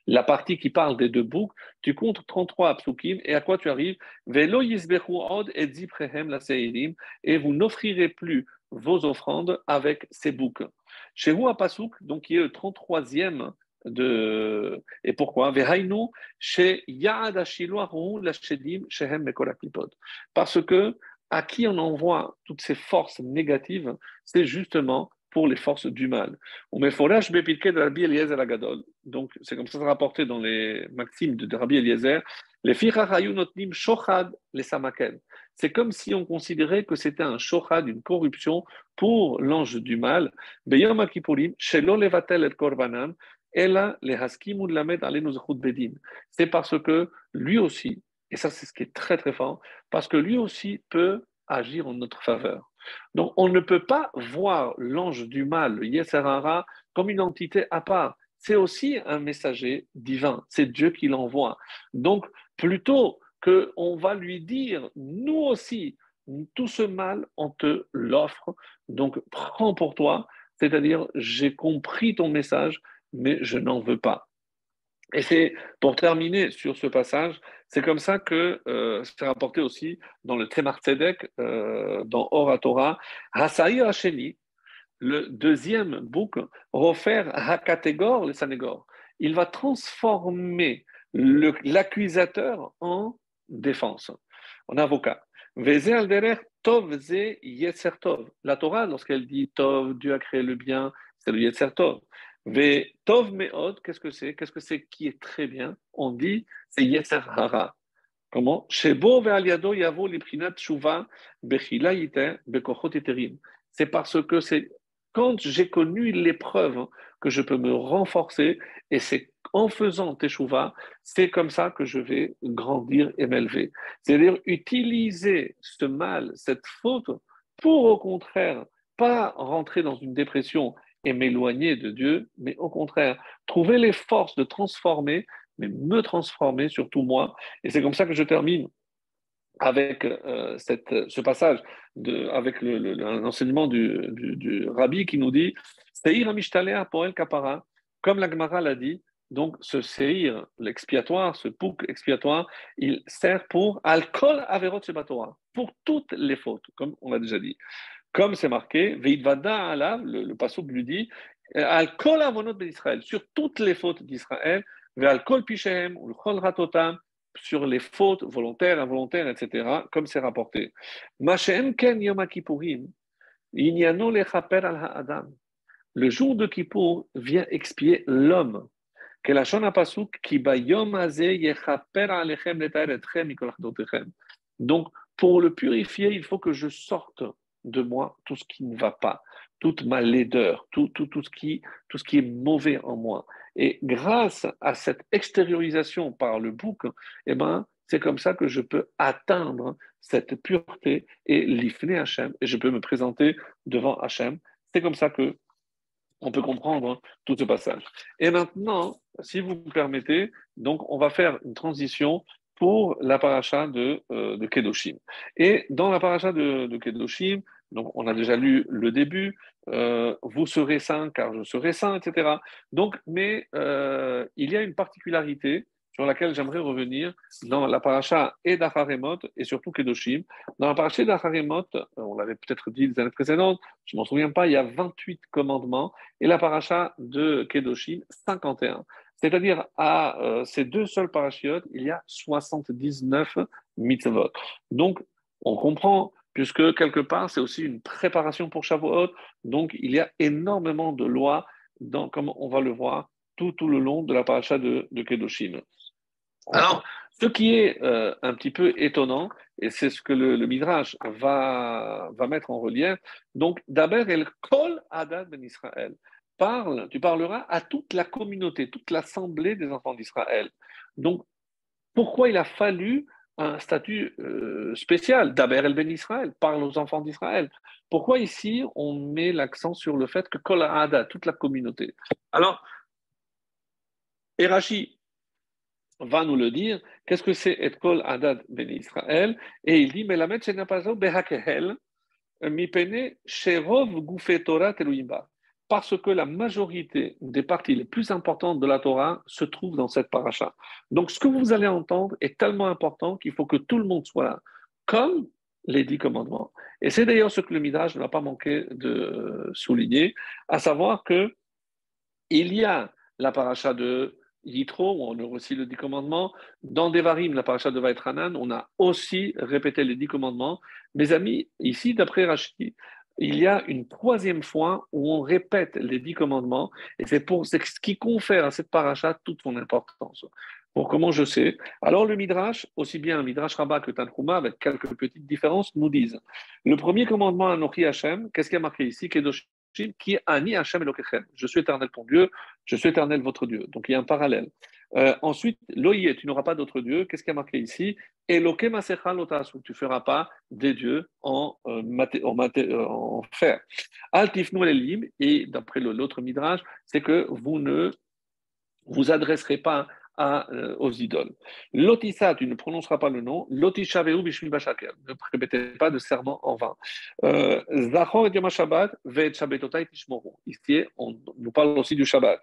la partie qui parle des deux boucs, tu comptes 33 psukim, et à quoi tu arrives? Velo yisbechu od et ziprehem la seirim, et vous n'offrirez plus vos offrandes avec ces boucs. Chez vous à Pasouk, donc qui est le 33e de. Et pourquoi? Vehainu chez Yaad Ashiloahu Lashedim Shehem Mekolakipod. Parce que à qui on envoie toutes ces forces négatives, c'est justement pour les forces du mal. On met Forash Bepilke de Rabbi Eliezer Agadol. Donc c'est comme ça c'est rapporté dans les maximes de Rabbi Eliezer. Les Fichachayu Notnim Shochad les Samaken. C'est comme si on considérait que c'était un shochad, une corruption pour l'ange du mal. Beyom Kippourim, shelo levatel et korbanan, ela lehaskimu lamed alenu zechut bedin. C'est parce que lui aussi, et ça c'est ce qui est très très fort, parce que lui aussi peut agir en notre faveur. Donc on ne peut pas voir l'ange du mal, le Yetzer Hara, comme une entité à part. C'est aussi un messager divin, c'est Dieu qui l'envoie. Donc plutôt qu'on va lui dire, nous aussi, tout ce mal, on te l'offre, donc prends pour toi, c'est-à-dire j'ai compris ton message, mais je n'en veux pas. Et c'est pour terminer sur ce passage, c'est comme ça que c'est rapporté aussi dans le Tremar Tzedek, dans Oratora, Hasaïr Hacheni, le deuxième bouc, refaire Hakatégor, le Sanégor. Il va transformer l'accusateur en défense, en avocat. Veze alderer tov ze yetzer tov. La Torah, lorsqu'elle dit tov, Dieu a créé le bien, c'est le yetzer tov. Ve tov meod, qu'est-ce que c'est? Qu'est-ce que c'est qui est très bien? On dit c'est yetzer hara. Comment? Shebo ve'aliado yavo liprinat tshuva bechila yiter bekochot eterim. C'est parce que c'est quand j'ai connu l'épreuve que je peux me renforcer et c'est en faisant teshuva, c'est comme ça que je vais grandir et m'élever. C'est-à-dire utiliser ce mal, cette faute, pour au contraire pas rentrer dans une dépression et m'éloigner de Dieu, mais au contraire trouver les forces de transformer, mais me transformer surtout moi. Et c'est comme ça que je termine avec ce passage, avec l'enseignement du rabbi qui nous dit Seir Amishtalea Poel Kapara, comme la Gemara l'a dit, donc ce Seir, l'expiatoire, ce bouc expiatoire, il sert pour Alkol Averot Shebatora, pour toutes les fautes, comme on l'a déjà dit. Comme c'est marqué, Veidvada Alav, le passouk lui dit Alkol Avonot d'Israël, sur toutes les fautes d'Israël, Ve'alkol Pishem, ou Chol Ratotam, sur les fautes volontaires, involontaires, etc., comme c'est rapporté. Mashem ken yom kippourim, inyano lechaper al ha'adam. Le jour de Kippour vient expier l'homme. Que la shon pasuk ki bayom hazeh yechaper alechem letaer etchem mikol achdotechem. Donc, pour le purifier, il faut que je sorte de moi tout ce qui ne va pas, toute ma laideur, tout ce qui est mauvais en moi. Et grâce à cette extériorisation par le bouc, eh ben, c'est comme ça que je peux atteindre cette pureté et l'ifner Hachem, et je peux me présenter devant Hachem. C'est comme ça que on peut comprendre tout ce passage. Et maintenant, si vous me permettez, donc on va faire une transition pour la paracha de Kedoshim. Et dans la paracha de Kedoshim, donc on a déjà lu le début, vous serez saint car je serai saint, etc. Donc, mais il y a une particularité sur laquelle j'aimerais revenir dans la paracha et d'Acharemot et surtout Kedoshim. Dans la paracha d'Acharemot, on l'avait peut-être dit les années précédentes, je ne m'en souviens pas, il y a 28 commandements et la paracha de Kedoshim, 51. C'est-à-dire, à ces deux seuls parachiotes, il y a 79 mitzvot. Donc, on comprend puisque quelque part, c'est aussi une préparation pour Shavuot. Donc, il y a énormément de lois, comme on va le voir, tout le long de la paracha de Kedoshim. Alors, ce qui est un petit peu étonnant, et c'est ce que le Midrash va mettre en relief, donc, Daber el Kol Hadad ben Israël. Tu parleras à toute la communauté, toute l'assemblée des enfants d'Israël. Donc, pourquoi il a fallu un statut spécial? Daber el Ben Israël, parle aux enfants d'Israël. Pourquoi ici on met l'accent sur le fait que Kol Hadad, toute la communauté? Alors, Erachi va nous le dire. Qu'est-ce que c'est Et Kol Hadad Ben Israël? Et il dit, Melamed shenapazo behakehel, mipene sherov gufei Torah teluimba. Parce que la majorité des parties les plus importantes de la Torah se trouvent dans cette paracha. Donc, ce que vous allez entendre est tellement important qu'il faut que tout le monde soit là, comme les 10 commandements. Et c'est d'ailleurs ce que le Midrash ne va pas manquer de souligner, à savoir que il y a la paracha de Yitro, où on a aussi les 10 commandements. Dans Devarim, la paracha de Vaïtranan, on a aussi répété les 10 commandements. Mes amis, ici, d'après Rashi, il y a une troisième fois où on répète les 10 commandements, et c'est ce qui confère à cette paracha toute son importance. Pour comment je sais? Alors le Midrash, aussi bien un Midrash Rabbah que Tanhuma, avec quelques petites différences, nous disent le premier commandement, Anochi Hashem, qu'est-ce qui est marqué ici? Kedoshim, qui est Ani Hashem Elokechem. Je suis éternel ton Dieu, je suis éternel votre Dieu. Donc il y a un parallèle. Ensuite, Loïe, tu n'auras pas d'autre Dieu. Qu'est-ce qui est marqué ici? Eloke Masecha Lotasu, tu ne feras pas des dieux en fer. Altifnu Elim, et d'après l'autre Midrash, c'est que vous ne vous adresserez pas aux idoles. Lotissa, tu ne prononceras pas le nom. Lotishaveu bishmi bashaker, ne répétez pas de serment en vain. Zachor et Yom Shabbat, ve'et shabbatotai tishmoru. Ici, on nous parle aussi du Shabbat.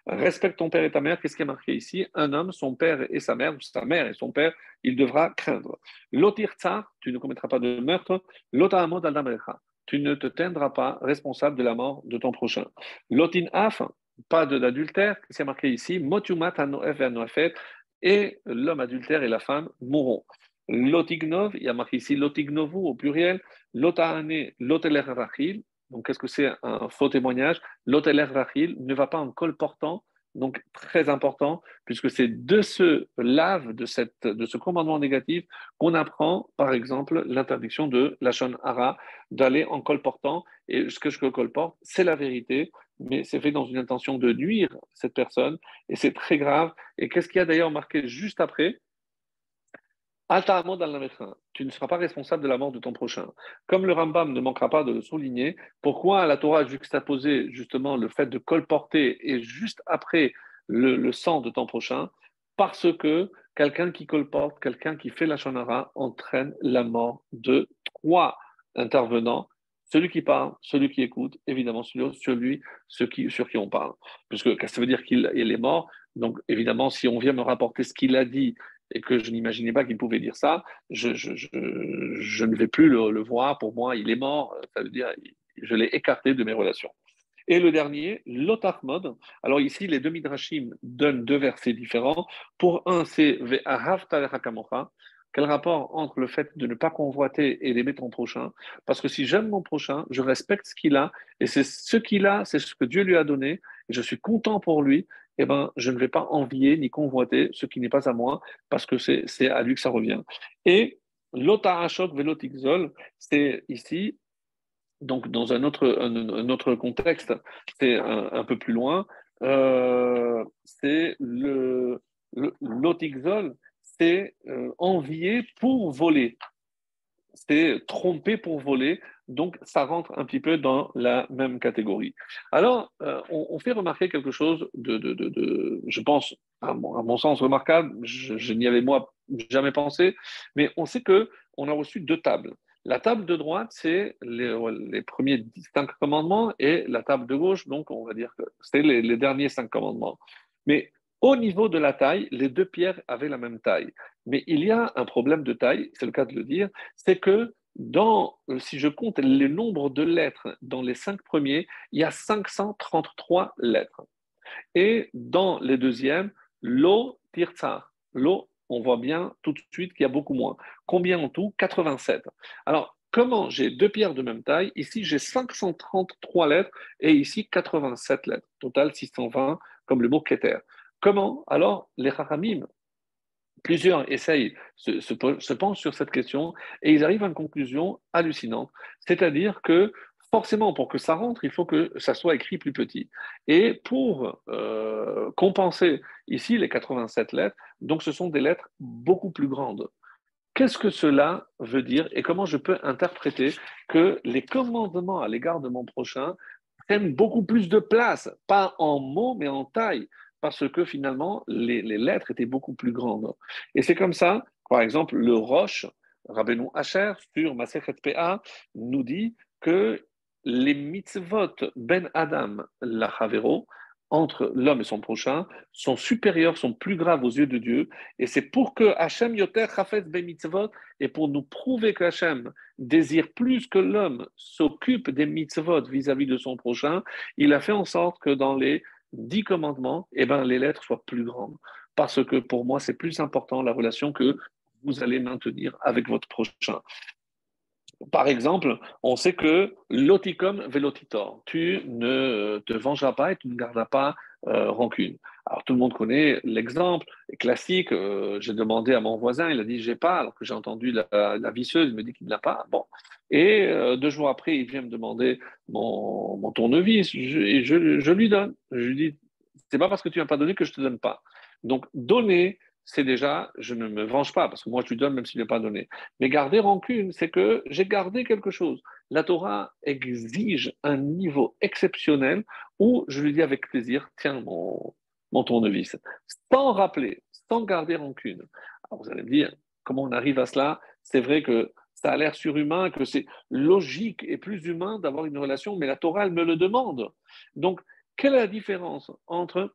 Respecte ton père et ta mère. Qu'est-ce qui est marqué ici? Un homme, son père et sa mère, ou sa mère et son père, il devra craindre. Lotirtsa, tu ne commettras pas de meurtre. Lotahamod al damecha, tu ne te tiendras pas responsable de la mort de ton prochain. Lotin af, pas d'adultère, c'est marqué ici, motumat anoef et anoefet, et l'homme adultère et la femme mourront. Lotignov, il y a marqué ici lotignovu au pluriel, lotahane, loteler rachil, donc qu'est-ce que c'est un faux témoignage? Loteler rachil ne va pas en col portant, donc très important, puisque c'est de ce lave, de ce commandement négatif, qu'on apprend, par exemple, l'interdiction de Lachon Hara, d'aller en col portant, et ce que je colporte, c'est la vérité, mais c'est fait dans une intention de nuire à cette personne, et c'est très grave. Et qu'est-ce qu'il y a d'ailleurs marqué juste après? Tu ne seras pas responsable de la mort de ton prochain. Comme le Rambam ne manquera pas de le souligner, pourquoi la Torah a juxtaposé justement le fait de colporter et juste après le sang de ton prochain? Parce que quelqu'un qui colporte, quelqu'un qui fait la shonara entraîne la mort de 3 intervenants, celui qui parle, celui qui écoute, évidemment sur qui on parle. Puisque ça veut dire qu'il est mort. Donc évidemment, si on vient me rapporter ce qu'il a dit et que je n'imaginais pas qu'il pouvait dire ça, je ne vais plus le voir. Pour moi, il est mort. Ça veut dire, je l'ai écarté de mes relations. Et le dernier, l'otachmod. Alors ici, les deux midrashim donnent 2 versets différents. Pour un, c'est ve'ahavta lecha kamocha. Quel rapport entre le fait de ne pas convoiter et d'aimer ton prochain? Parce que si j'aime mon prochain, je respecte ce qu'il a, et c'est ce qu'il a, c'est ce que Dieu lui a donné, et je suis content pour lui, eh ben, je ne vais pas envier ni convoiter ce qui n'est pas à moi, parce que c'est à lui que ça revient. Et l'otahashok velotikzol, c'est ici donc dans un autre contexte, c'est un peu plus loin, c'est l'otixol, c'est envier pour voler, c'est tromper pour voler, donc ça rentre un petit peu dans la même catégorie. Alors, on fait remarquer quelque chose je pense, à mon sens remarquable, je n'y avais moi jamais pensé, mais on sait que on a reçu 2 tables. La table de droite, c'est les premiers 5 commandements, et la table de gauche, donc on va dire que c'est les derniers 5 commandements. Mais au niveau de la taille, les 2 pierres avaient la même taille. Mais il y a un problème de taille, c'est le cas de le dire, c'est que si je compte le nombre de lettres dans les 5 premiers, il y a 533 lettres. Et dans les deuxièmes, l'eau tirza. L'eau, on voit bien tout de suite qu'il y a beaucoup moins. Combien en tout? 87. Alors, Comment j'ai deux pierres de même taille? Ici, j'ai 533 lettres et ici 87 lettres. Total 620, comme le mot Keter. Comment? Alors, les Chachamim, plusieurs essayent, se penchent sur cette question et ils arrivent à une conclusion hallucinante. C'est-à-dire que forcément, pour que ça rentre, il faut que ça soit écrit plus petit. Et pour compenser ici les 87 lettres, donc ce sont des lettres beaucoup plus grandes. Qu'est-ce que cela veut dire et comment je peux interpréter que les commandements à l'égard de mon prochain prennent beaucoup plus de place, pas en mots, mais en taille, parce que finalement, les lettres étaient beaucoup plus grandes. Et c'est comme ça, par exemple, le Roche, Rabbeinu Asher, sur Masechet PA, nous dit que les mitzvot ben Adam lachavero, entre l'homme et son prochain, sont supérieurs, sont plus graves aux yeux de Dieu. Et c'est pour que Hachem Yoter Chafetz be mitzvot, et pour nous prouver que Hachem désire plus que l'homme s'occupe des mitzvot vis-à-vis de son prochain, il a fait en sorte que dans les 10 commandements, eh ben, les lettres soient plus grandes. Parce que pour moi, c'est plus important la relation que vous allez maintenir avec votre prochain. Par exemple, on sait que l'oticum velotitor, tu ne te vengeras pas et tu ne garderas pas rancune. Alors tout le monde connaît l'exemple classique. J'ai demandé à mon voisin, il a dit j'ai pas, alors que j'ai entendu la visseuse, il me dit qu'il n'a pas. Bon, et 2 jours après, il vient me demander mon tournevis et je lui donne. Je lui dis c'est pas parce que tu m'as pas donné que je te donne pas. Donc donner, c'est déjà, je ne me venge pas parce que moi je lui donne même s'il n'est pas donné. Mais garder rancune, c'est que j'ai gardé quelque chose. La Torah exige un niveau exceptionnel où je lui dis avec plaisir, tiens mon tournevis, sans rappeler, sans garder rancune. Alors vous allez me dire, comment on arrive à cela? C'est vrai que ça a l'air surhumain, que c'est logique et plus humain d'avoir une relation, mais la Torah, elle me le demande. Donc, quelle est la différence entre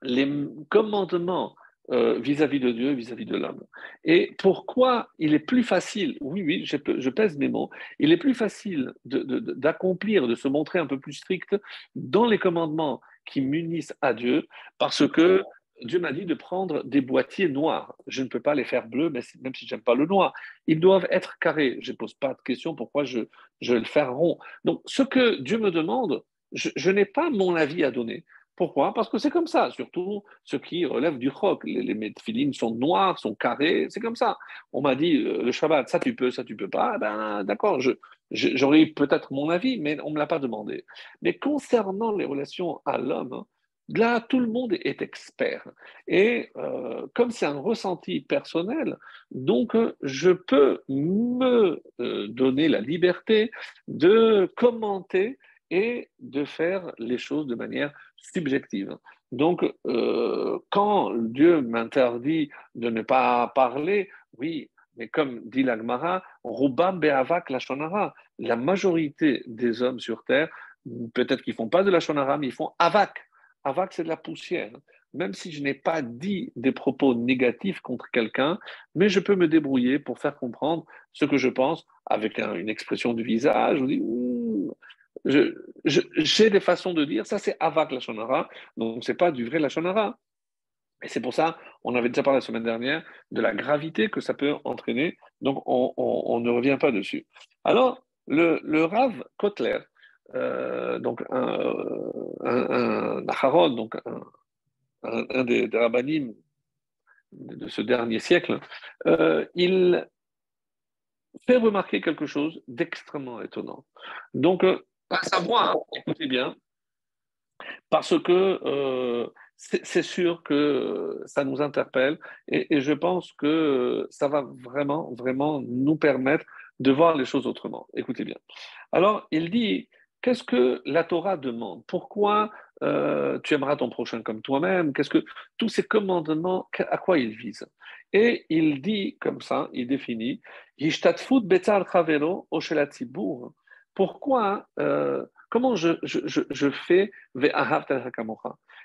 les commandements vis-à-vis de Dieu, vis-à-vis de l'homme. Et pourquoi il est plus facile, oui, oui, je pèse mes mots, il est plus facile d'accomplir, de se montrer un peu plus strict dans les commandements qui munissent à Dieu, parce que Dieu m'a dit de prendre des boîtiers noirs. Je ne peux pas les faire bleus, même si j'aime pas le noir. Ils doivent être carrés. Je ne pose pas de question pourquoi je vais le faire rond. Donc, ce que Dieu me demande, je n'ai pas mon avis à donner. Pourquoi? Parce que c'est comme ça, surtout ce qui relève du chok. Les médphilines sont noirs, sont carrés, c'est comme ça. On m'a dit le Shabbat, ça tu peux pas. Ben d'accord, j'aurais eu peut-être mon avis, mais on ne me l'a pas demandé. Mais concernant les relations à l'homme, hein, là, tout le monde est expert. Et comme c'est un ressenti personnel, donc je peux me donner la liberté de commenter et de faire les choses de manière subjective. Donc, quand Dieu m'interdit de ne pas parler, oui, mais comme dit l'Agmara, Rubam be'avak lashonara, la majorité des hommes sur Terre, peut-être qu'ils font pas de lashonara, mais ils font avak. Avak, c'est de la poussière. Même si je n'ai pas dit des propos négatifs contre quelqu'un, mais je peux me débrouiller pour faire comprendre ce que je pense avec une expression du visage. Je dis, j'ai des façons de dire, ça c'est Avak Lachonara, donc c'est pas du vrai Lachonara. Et c'est pour ça, on avait déjà parlé la semaine dernière de la gravité que ça peut entraîner, donc on ne revient pas dessus. Alors, le Rav Kotler, donc un Aharon, donc un des rabbinim de ce dernier siècle, il fait remarquer quelque chose d'extrêmement étonnant. Donc, à savoir, écoutez bien, parce que c'est sûr que ça nous interpelle et je pense que ça va vraiment, vraiment nous permettre de voir les choses autrement. Écoutez bien. Alors, il dit, qu'est-ce que la Torah demande? Pourquoi tu aimeras ton prochain comme toi-même? Qu'est-ce que tous ces commandements, à quoi ils visent? Et il dit comme ça, il définit, Yishtatfut betzar chavero o shel hatzibur. Pourquoi comment je fais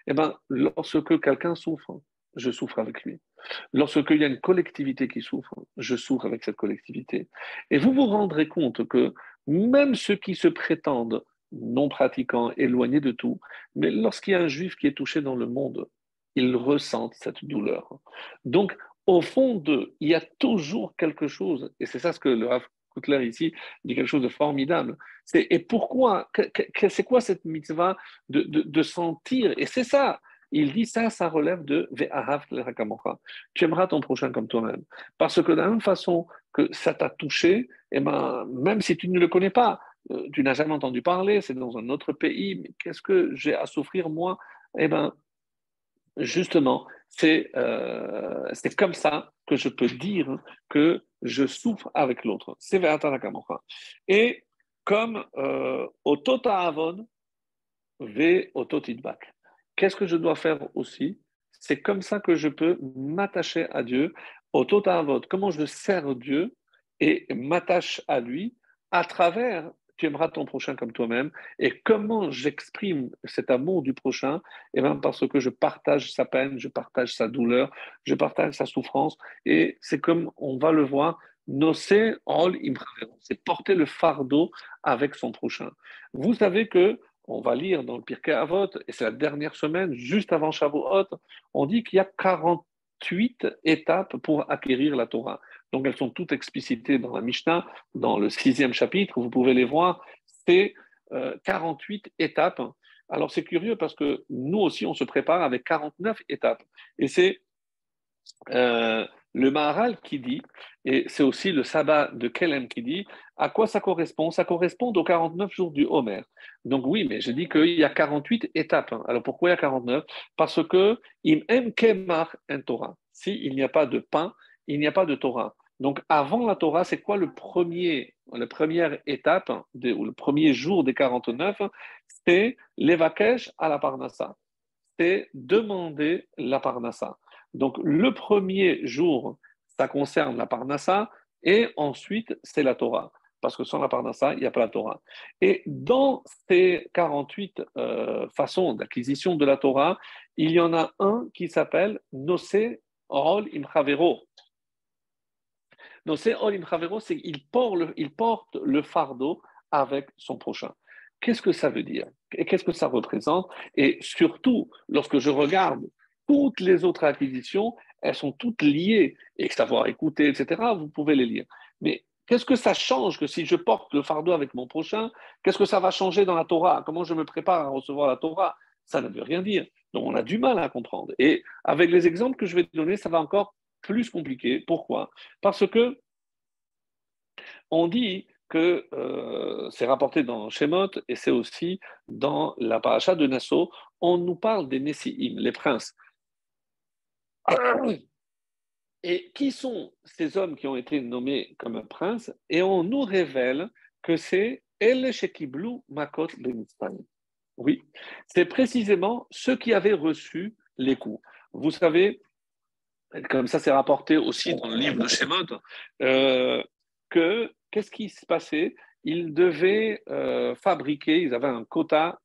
eh ben, lorsque quelqu'un souffre, je souffre avec lui. Lorsqu'il y a une collectivité qui souffre, je souffre avec cette collectivité. Et vous vous rendrez compte que même ceux qui se prétendent non pratiquants, éloignés de tout, mais lorsqu'il y a un juif qui est touché dans le monde, ils ressentent cette douleur. Donc, au fond d'eux, il y a toujours quelque chose, et c'est ça ce que le Rav Kotler ici dit quelque chose de formidable. Et pourquoi, c'est quoi cette mitzvah de sentir? Et c'est ça. Il dit ça, ça relève de Ve'ahav l'Hakamocha. Tu aimeras ton prochain comme toi-même. Parce que de la même façon que ça t'a touché, eh ben, même si tu ne le connais pas, tu n'as jamais entendu parler, c'est dans un autre pays, mais qu'est-ce que j'ai à souffrir moi? Eh ben, justement, c'est comme ça que je peux dire que je souffre avec l'autre. C'est Ve'ata l'Hakamocha. Et comme Otot Avon, Ve Otot Idbak. Qu'est-ce que je dois faire aussi? C'est comme ça que je peux m'attacher à Dieu, au Avot. Comment je sers Dieu et m'attache à lui à travers tu aimeras ton prochain comme toi-même. Et comment j'exprime cet amour du prochain? Eh bien, parce que je partage sa peine, je partage sa douleur, je partage sa souffrance. Et c'est comme on va le voir, nosé ol imchavero. C'est porter le fardeau avec son prochain. Vous savez que on va lire dans le Pirkei Avot, et c'est la dernière semaine, juste avant Shavuot, on dit qu'il y a 48 étapes pour acquérir la Torah. Donc elles sont toutes explicitées dans la Mishnah, dans le 6e chapitre, vous pouvez les voir, c'est 48 étapes. Alors c'est curieux parce que nous aussi, on se prépare avec 49 étapes. Et c'est le Maharal qui dit, et c'est aussi le sabbat de Kelem qui dit, à quoi ça correspond? Ça correspond aux 49 jours du Homer. Donc oui, mais je dis qu'il y a 48 étapes. Alors pourquoi il y a 49? Parce que im em kemar en Torah. S'il n'y a pas de pain, il n'y a pas de Torah. Donc avant la Torah, c'est quoi la première étape, ou le premier jour des 49? C'est l'évakesh à la parnassa. C'est demander la parnassa. Donc, le premier jour, ça concerne la Parnassa, et ensuite, c'est la Torah. Parce que sans la Parnassa, il n'y a pas la Torah. Et dans ces 48 façons d'acquisition de la Torah, il y en a un qui s'appelle Nosé Ol Imchavero. Nosé Ol Imchavero, c'est qu'il porte le fardeau avec son prochain. Qu'est-ce que ça veut dire? Et qu'est-ce que ça représente? Et surtout, lorsque je regarde toutes les autres acquisitions, elles sont toutes liées. Et savoir écouter, etc., vous pouvez les lire. Mais qu'est-ce que ça change que si je porte le fardeau avec mon prochain, qu'est-ce que ça va changer dans la Torah? Comment je me prépare à recevoir la Torah? Ça ne veut rien dire. Donc on a du mal à comprendre. Et avec les exemples que je vais donner, ça va encore plus compliqué. Pourquoi? Parce que on dit que c'est rapporté dans Shemot et c'est aussi dans la paracha de Nassau, on nous parle des Nessiim, les princes. Et qui sont ces hommes qui ont été nommés comme princes? Et on nous révèle que c'est El Shekiblu Makot Benitzpan. Oui, c'est précisément ceux qui avaient reçu les coups. Vous savez, comme ça c'est rapporté aussi dans le livre de Shemot, que qu'est-ce qui se passait? Ils devaient fabriquer, ils avaient un quota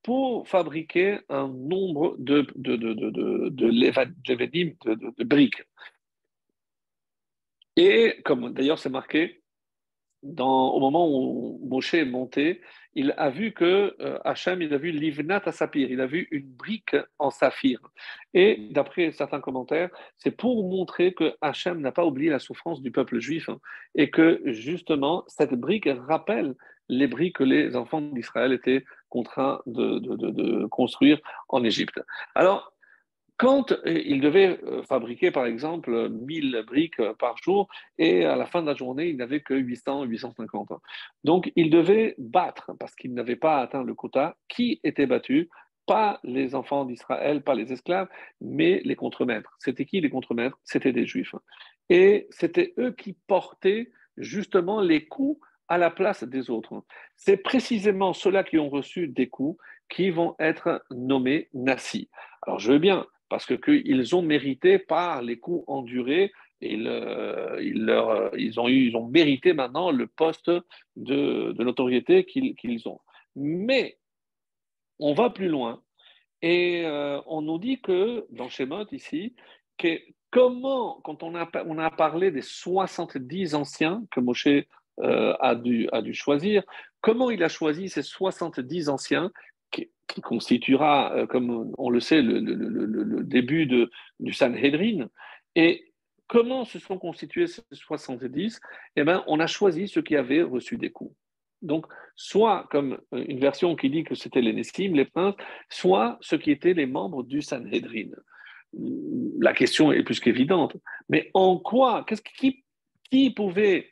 pour fabriquer un nombre lévadim, de briques. Et comme d'ailleurs c'est marqué, au moment où Moshe est monté, il a vu que Hachem, il a vu l'ivnat à saphir, il a vu une brique en saphir. Et d'après certains commentaires, c'est pour montrer que Hachem n'a pas oublié la souffrance du peuple juif, hein, et que justement, cette brique rappelle les briques que les enfants d'Israël étaient contraints de construire en Égypte. Alors, quand il devait fabriquer, par exemple, 1000 briques par jour, et à la fin de la journée, il n'avait que 800, 850. Donc, il devait battre, parce qu'il n'avait pas atteint le quota, qui était battu? Pas les enfants d'Israël, pas les esclaves, mais les contremaîtres. C'était qui les contremaîtres? C'était des juifs. Et c'était eux qui portaient justement les coups à la place des autres. C'est précisément ceux-là qui ont reçu des coups qui vont être nommés nassis. Alors, je veux bien, parce qu'ils ont mérité par les coups endurés, et ils ont mérité maintenant le poste de notoriété qu'ils ont. Mais on va plus loin, et on nous dit que, dans Shemot ici, que comment, quand on a parlé des 70 anciens que Moshe a dû choisir, comment il a choisi ces 70 anciens qui constituera, comme on le sait, le début du Sanhedrin, et comment se sont constitués ces 70? Eh bien, on a choisi ceux qui avaient reçu des coups. Donc, soit comme une version qui dit que c'était les Nessim, les princes, soit ceux qui étaient les membres du Sanhedrin. La question est plus qu'évidente. Mais en quoi, qui pouvait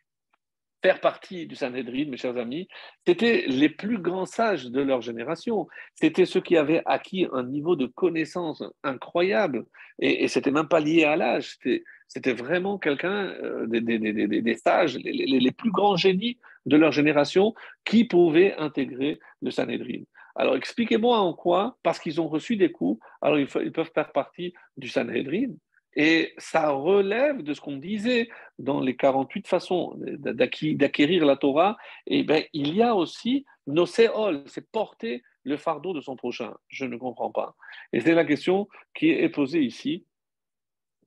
faire partie du Sanhedrin, mes chers amis? C'était les plus grands sages de leur génération. C'était ceux qui avaient acquis un niveau de connaissance incroyable. Et c'était même pas lié à l'âge. C'était vraiment quelqu'un, des sages, les plus grands génies de leur génération qui pouvaient intégrer le Sanhedrin. Alors expliquez-moi en quoi, parce qu'ils ont reçu des coups, alors ils peuvent faire partie du Sanhedrin. Et ça relève de ce qu'on disait dans les 48 façons d'acquérir la Torah. Et ben, il y a aussi Noséol, c'est porter le fardeau de son prochain. Je ne comprends pas. Et c'est la question qui est posée ici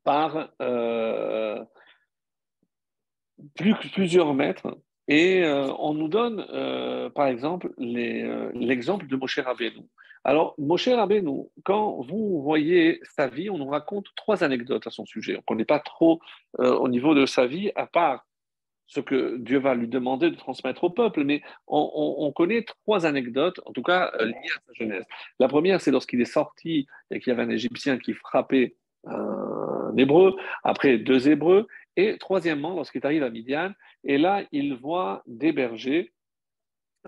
par plusieurs maîtres. Et on nous donne, par exemple, l'exemple de Moshe Rabbeinu. Alors, Moshe Rabbeinu, quand vous voyez sa vie, on nous raconte trois anecdotes à son sujet. On ne connaît pas trop au niveau de sa vie, à part ce que Dieu va lui demander de transmettre au peuple, mais on connaît trois anecdotes, en tout cas liées à sa jeunesse. La première, c'est lorsqu'il est sorti et qu'il y avait un Égyptien qui frappait un Hébreu, après deux Hébreux, et troisièmement, lorsqu'il arrive à Midian, et là, il voit des bergers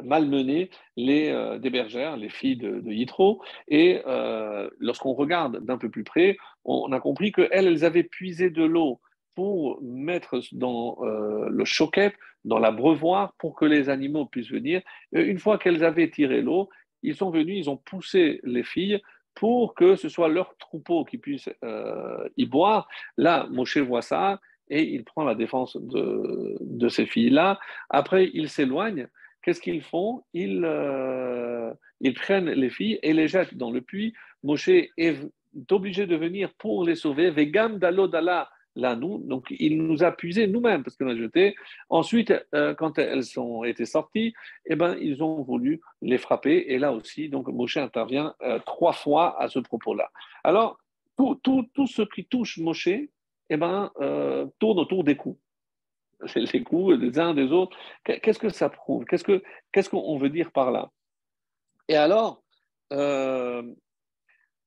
malmener des bergères, les filles de Yitro, et lorsqu'on regarde d'un peu plus près, on a compris qu'elles, elles avaient puisé de l'eau pour mettre dans le choquette, dans l'abreuvoir, pour que les animaux puissent venir. Et une fois qu'elles avaient tiré l'eau, ils sont venus, ils ont poussé les filles pour que ce soit leur troupeau qui puisse y boire. Là, Moshe voit ça et il prend la défense de ces filles-là. Après, il s'éloigne. Qu'est-ce qu'ils font? Ils prennent les filles et les jettent dans le puits. Moshe est obligé de venir pour les sauver. Vegam dalo dala là, nous. Donc, il nous a puisés nous-mêmes parce qu'on a jeté. Ensuite, quand elles ont été sorties, eh ben, ils ont voulu les frapper. Et là aussi, donc, Moshe intervient trois fois à ce propos-là. Alors, tout ce qui touche Moshe, eh ben, tourne autour des coups. C'est les coups des uns des autres. Qu'est-ce que ça prouve? Qu'est-ce qu'on veut dire par là? Et alors, euh,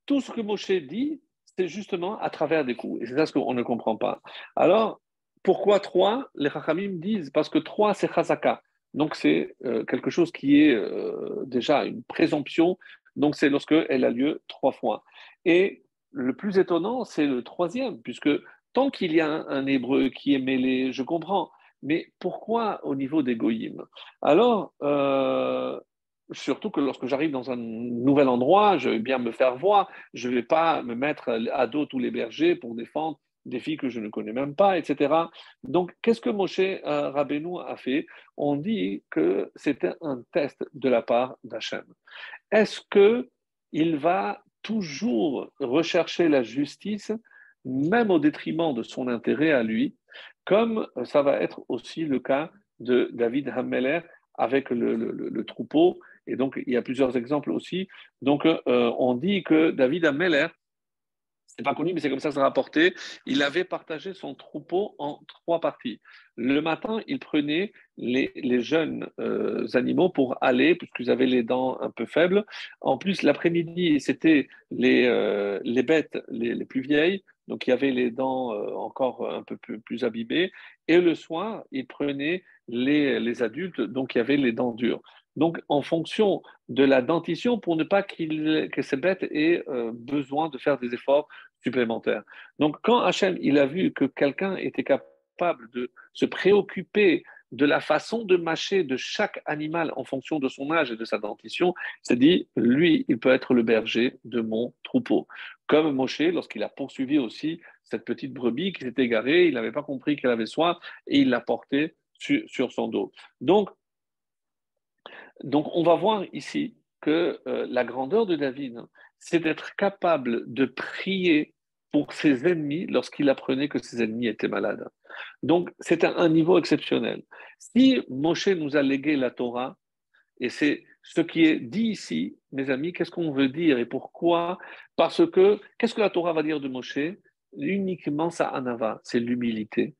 tout ce que Moshe dit, c'est justement à travers des coups. Et c'est ça ce qu'on ne comprend pas. Alors, pourquoi trois? Les Chachamim disent parce que trois, c'est chazaka. Donc, c'est quelque chose qui est déjà une présomption. Donc, c'est lorsque elle a lieu trois fois. Et le plus étonnant, c'est le troisième, puisque tant qu'il y a un hébreu qui est mêlé, je comprends. Mais pourquoi au niveau des goyim? Alors, surtout que lorsque j'arrive dans un nouvel endroit, je vais bien me faire voir, je ne vais pas me mettre à dos tous les bergers pour défendre des filles que je ne connais même pas, etc. Donc, qu'est-ce que Moshe Rabbeinu a fait? On dit que c'était un test de la part d'Hachem. Est-ce qu'il va toujours rechercher la justice, même au détriment de son intérêt à lui, comme ça va être aussi le cas de David Hammeler avec le troupeau. Et donc, il y a plusieurs exemples aussi. Donc, on dit que David Hammeler, c'est pas connu, mais c'est comme ça que c'est rapporté. Il avait partagé son troupeau en trois parties. Le matin, il prenait les jeunes animaux pour aller, puisqu'ils avaient les dents un peu faibles. En plus, l'après-midi, c'était les bêtes les plus vieilles, donc il y avait les dents encore un peu plus abîmées. Et le soir, il prenait les adultes, donc il y avait les dents dures. Donc, en fonction de la dentition, pour ne pas que ces bêtes aient besoin de faire des efforts supplémentaires. Donc, quand Hachem il a vu que quelqu'un était capable de se préoccuper de la façon de mâcher de chaque animal en fonction de son âge et de sa dentition, il s'est dit, lui, il peut être le berger de mon troupeau. Comme Moshe, lorsqu'il a poursuivi aussi cette petite brebis qui s'était égarée, il n'avait pas compris qu'elle avait soif et il l'a portée sur son dos. Donc, on va voir ici que la grandeur de David, c'est d'être capable de prier pour ses ennemis lorsqu'il apprenait que ses ennemis étaient malades. Donc, c'est un niveau exceptionnel. Si Moshe nous a légué la Torah, et c'est ce qui est dit ici, mes amis, qu'est-ce qu'on veut dire et pourquoi? Parce que, qu'est-ce que la Torah va dire de Moshe? uniquement sa anava, c'est l'humilité.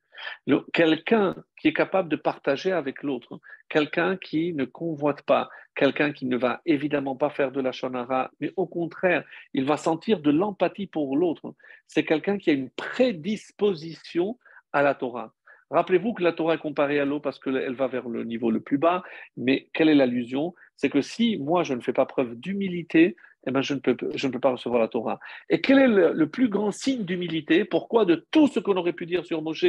Quelqu'un qui est capable de partager avec l'autre, quelqu'un qui ne convoite pas, quelqu'un qui ne va évidemment pas faire de la shonara, mais au contraire, il va sentir de l'empathie pour l'autre. C'est quelqu'un qui a une prédisposition à la Torah. Rappelez-vous que la Torah est comparée à l'eau parce qu'elle va vers le niveau le plus bas, mais quelle est l'allusion? C'est que si moi je ne fais pas preuve d'humilité, eh ben je ne peux pas recevoir la Torah. Et quel est le plus grand signe d'humilité? Pourquoi de tout ce qu'on aurait pu dire sur Moshe,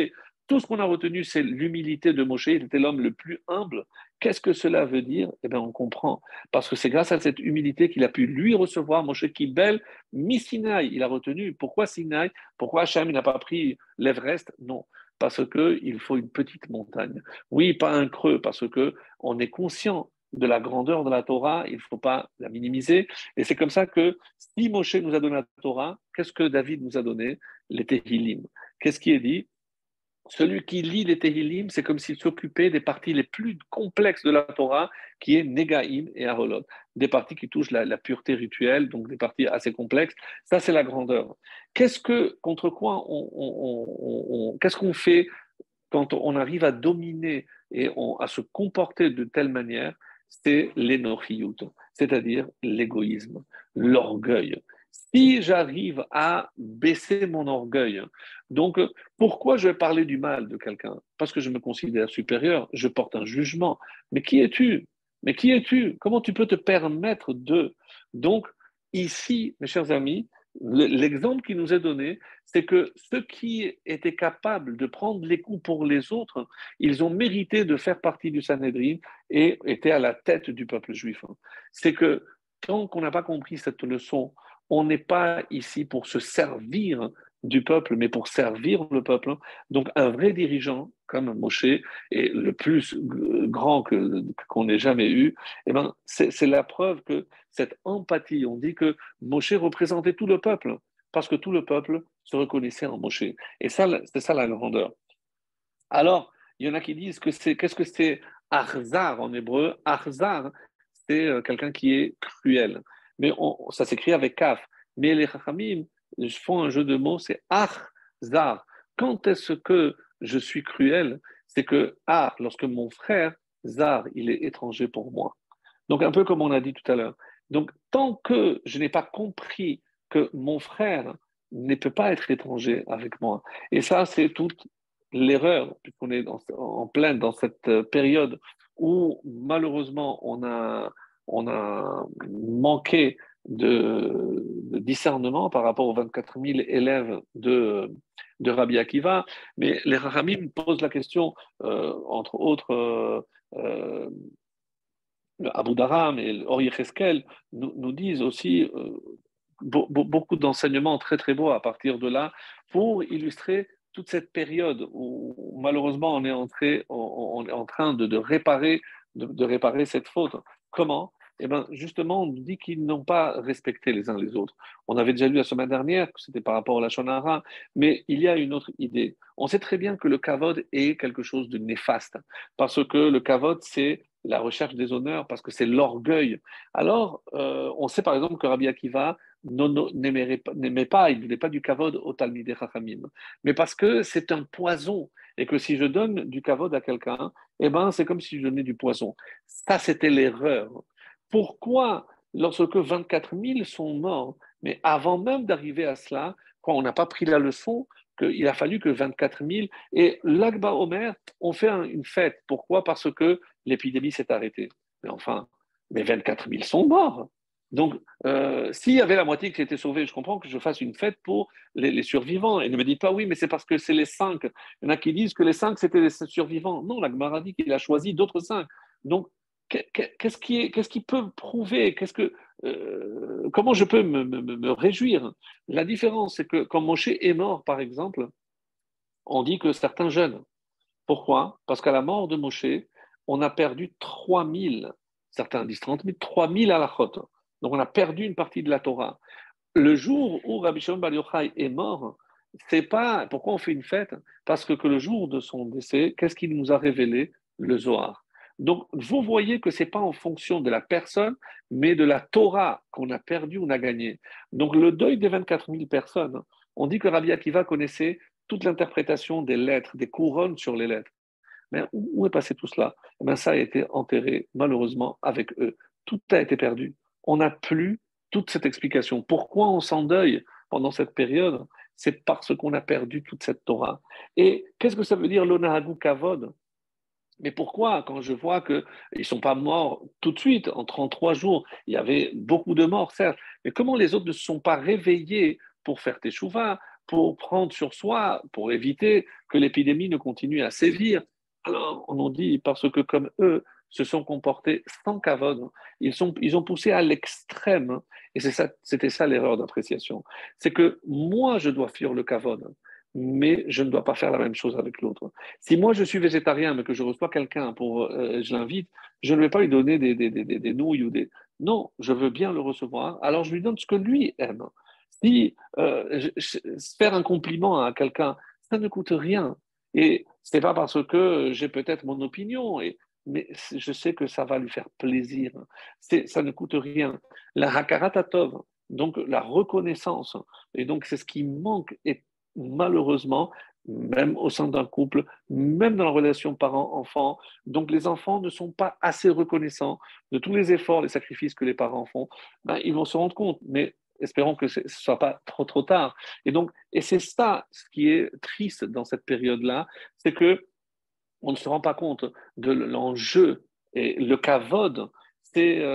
tout ce qu'on a retenu, c'est l'humilité de Moshe. Il était l'homme le plus humble. Qu'est-ce que cela veut dire? Eh bien, on comprend. Parce que c'est grâce à cette humilité qu'il a pu lui recevoir Moshe Kibel, mi-Sinaï. Il a retenu. Pourquoi Sinaï? Pourquoi Hachem n'a pas pris l'Everest? Non. Parce qu'il faut une petite montagne. Oui, pas un creux, parce qu'on est conscient de la grandeur de la Torah, il ne faut pas la minimiser. Et c'est comme ça que si Moshe nous a donné la Torah, qu'est-ce que David nous a donné? Les Tehillim. Qu'est-ce qui est dit? Celui qui lit les Tehillim, c'est comme s'il s'occupait des parties les plus complexes de la Torah, qui est Negaim et Aholot, des parties qui touchent la pureté rituelle, donc des parties assez complexes. Ça, c'est la grandeur. Contre quoi qu'est-ce qu'on fait quand on arrive à dominer et à se comporter de telle manière? C'est l'énochiyut, c'est-à-dire l'égoïsme, l'orgueil. Si j'arrive à baisser mon orgueil, donc pourquoi je vais parler du mal de quelqu'un? Parce que je me considère supérieur, je porte un jugement. Mais qui es-tu? Mais qui es-tu? Comment tu peux te permettre de? Donc, ici, mes chers amis, l'exemple qui nous est donné, c'est que ceux qui étaient capables de prendre les coups pour les autres, ils ont mérité de faire partie du Sanhédrin et étaient à la tête du peuple juif. C'est que tant qu'on n'a pas compris cette leçon, on n'est pas ici pour se servir du peuple, mais pour servir le peuple. Donc un vrai dirigeant comme Moshe, et le plus grand qu'on ait jamais eu, eh ben, c'est la preuve que cette empathie, on dit que Moshe représentait tout le peuple, parce que tout le peuple se reconnaissait en Moshe. Et ça, c'est ça la grandeur. Alors, il y en a qui disent qu'est-ce que c'est Arzar en hébreu? Arzar, c'est quelqu'un qui est cruel. Mais ça s'écrit avec kaf. Mais les Chachamim font un jeu de mots, c'est Arzar. Quand est-ce que je suis cruel? C'est que, lorsque mon frère, Zar, il est étranger pour moi. Donc, un peu comme on a dit tout à l'heure. Donc, tant que je n'ai pas compris que mon frère ne peut pas être étranger avec moi, et ça, c'est toute l'erreur, puisqu'on est en plein dans cette période où malheureusement on a manqué de discernement par rapport aux 24 000 élèves de Rabbi Akiva, mais les Rachamim posent la question, entre autres, Abu Dharam et Or Yecheskel nous disent aussi beaucoup d'enseignements très très beaux à partir de là pour illustrer toute cette période où malheureusement on est en train de réparer, de réparer cette faute. Comment? Eh bien, justement, on nous dit qu'ils n'ont pas respecté les uns les autres. On avait déjà lu la semaine dernière que c'était par rapport à la Shonara, mais il y a une autre idée. On sait très bien que le kavod est quelque chose de néfaste, parce que le kavod, c'est la recherche des honneurs, parce que c'est l'orgueil. Alors, on sait par exemple que Rabbi Akiva n'aimait pas, il ne voulait pas du kavod au Talmidei Chachamim, mais parce que c'est un poison, et que si je donne du kavod à quelqu'un, eh ben, c'est comme si je donnais du poison. Ça, c'était l'erreur. Pourquoi, lorsque 24 000 sont morts, mais avant même d'arriver à cela, quoi, on n'a pas pris la leçon qu'il a fallu que 24 000, et l'Akba Omer, on fait une fête. Pourquoi? Parce que l'épidémie s'est arrêtée. Mais enfin, mais 24 000 sont morts. Donc, s'il y avait la moitié qui était sauvée, je comprends que je fasse une fête pour les survivants. Et ne me dites pas, oui, mais c'est parce que c'est les 5. Il y en a qui disent que les 5, c'était les survivants. Non, la Gemara dit qu'il a choisi d'autres 5. Donc, qu'est-ce qui peut prouver comment je peux me réjouir? La différence, c'est que quand Moshe est mort, par exemple, on dit que certains jeûnent. Pourquoi? Parce qu'à la mort de Moshe, on a perdu 3000, certains disent 30 000, 3000 halachot. Donc on a perdu une partie de la Torah. Le jour où Rabbi Shimon Bar Yochai est mort, c'est pas pourquoi on fait une fête, parce que le jour de son décès, qu'est-ce qu'il nous a révélé? Le Zohar. Donc vous voyez que c'est pas en fonction de la personne, mais de la Torah qu'on a perdu, on a gagné. Donc le deuil des 24 000 personnes, On dit que Rabbi Akiva connaissait toute l'interprétation des lettres, des couronnes sur les lettres. Mais où est passé tout cela? Eh bien, ça a été enterré, malheureusement, avec eux. Tout a été perdu. On n'a plus toute cette explication. Pourquoi on s'endeuille pendant cette période? C'est parce qu'on a perdu toute cette Torah. Et qu'est-ce que ça veut dire l'onahagu kavod? Mais pourquoi, quand je vois qu'ils ne sont pas morts tout de suite, en 33 jours, il y avait beaucoup de morts, certes, mais comment les autres ne se sont pas réveillés pour faire teshuva, pour prendre sur soi, pour éviter que l'épidémie ne continue à sévir? Alors, on nous dit, parce que comme eux se sont comportés sans kavod, ils ont poussé à l'extrême, et c'était ça l'erreur d'appréciation. C'est que moi, je dois fuir le kavod, mais je ne dois pas faire la même chose avec l'autre. Si moi je suis végétarien, mais que je reçois quelqu'un je l'invite, je ne vais pas lui donner des nouilles ou des. Non, je veux bien le recevoir, alors je lui donne ce que lui aime. Si faire un compliment à quelqu'un, ça ne coûte rien. Et c'est pas parce que j'ai peut-être mon opinion, mais je sais que ça va lui faire plaisir. Ça ne coûte rien. La hakarat donc la reconnaissance, et donc c'est ce qui manque, et malheureusement, même au sein d'un couple, même dans la relation parent-enfant. Donc les enfants ne sont pas assez reconnaissants de tous les efforts, les sacrifices que les parents font. Ben, ils vont se rendre compte, mais espérons que ce ne soit pas trop tard. Et c'est ça ce qui est triste dans cette période-là, c'est que on ne se rend pas compte de l'enjeu. Et le kavod, c'est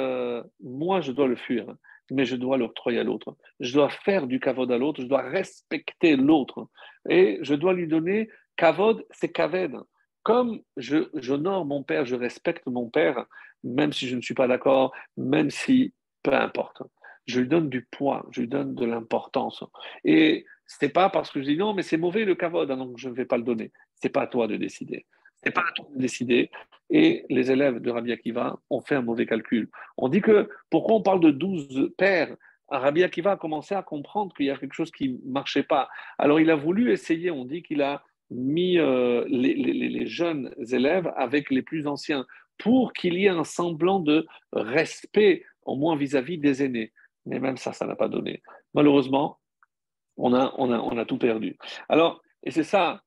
moi, je dois le fuir, mais je dois l'octroyer à l'autre. Je dois faire du kavod à l'autre, je dois respecter l'autre. Et je dois lui donner kavod, c'est kaved. Comme j'honore mon père, je respecte mon père, même si je ne suis pas d'accord, même si, peu importe. Je lui donne du poids, je lui donne de l'importance. Et c'est pas parce que je dis non, mais c'est mauvais le kavod, donc je ne vais pas le donner. C'est pas à toi de décider. C'est pas à toi de décider. Et les élèves de Rabbi Akiva ont fait un mauvais calcul. On dit que pourquoi on parle de 12 pères? Rabbi Akiva a commencé à comprendre qu'il y a quelque chose qui ne marchait pas. Alors il a voulu essayer, on dit qu'il a mis les jeunes élèves avec les plus anciens pour qu'il y ait un semblant de respect, au moins vis-à-vis des aînés. Mais même ça n'a pas donné. Malheureusement, on a tout perdu. Alors, et c'est ça,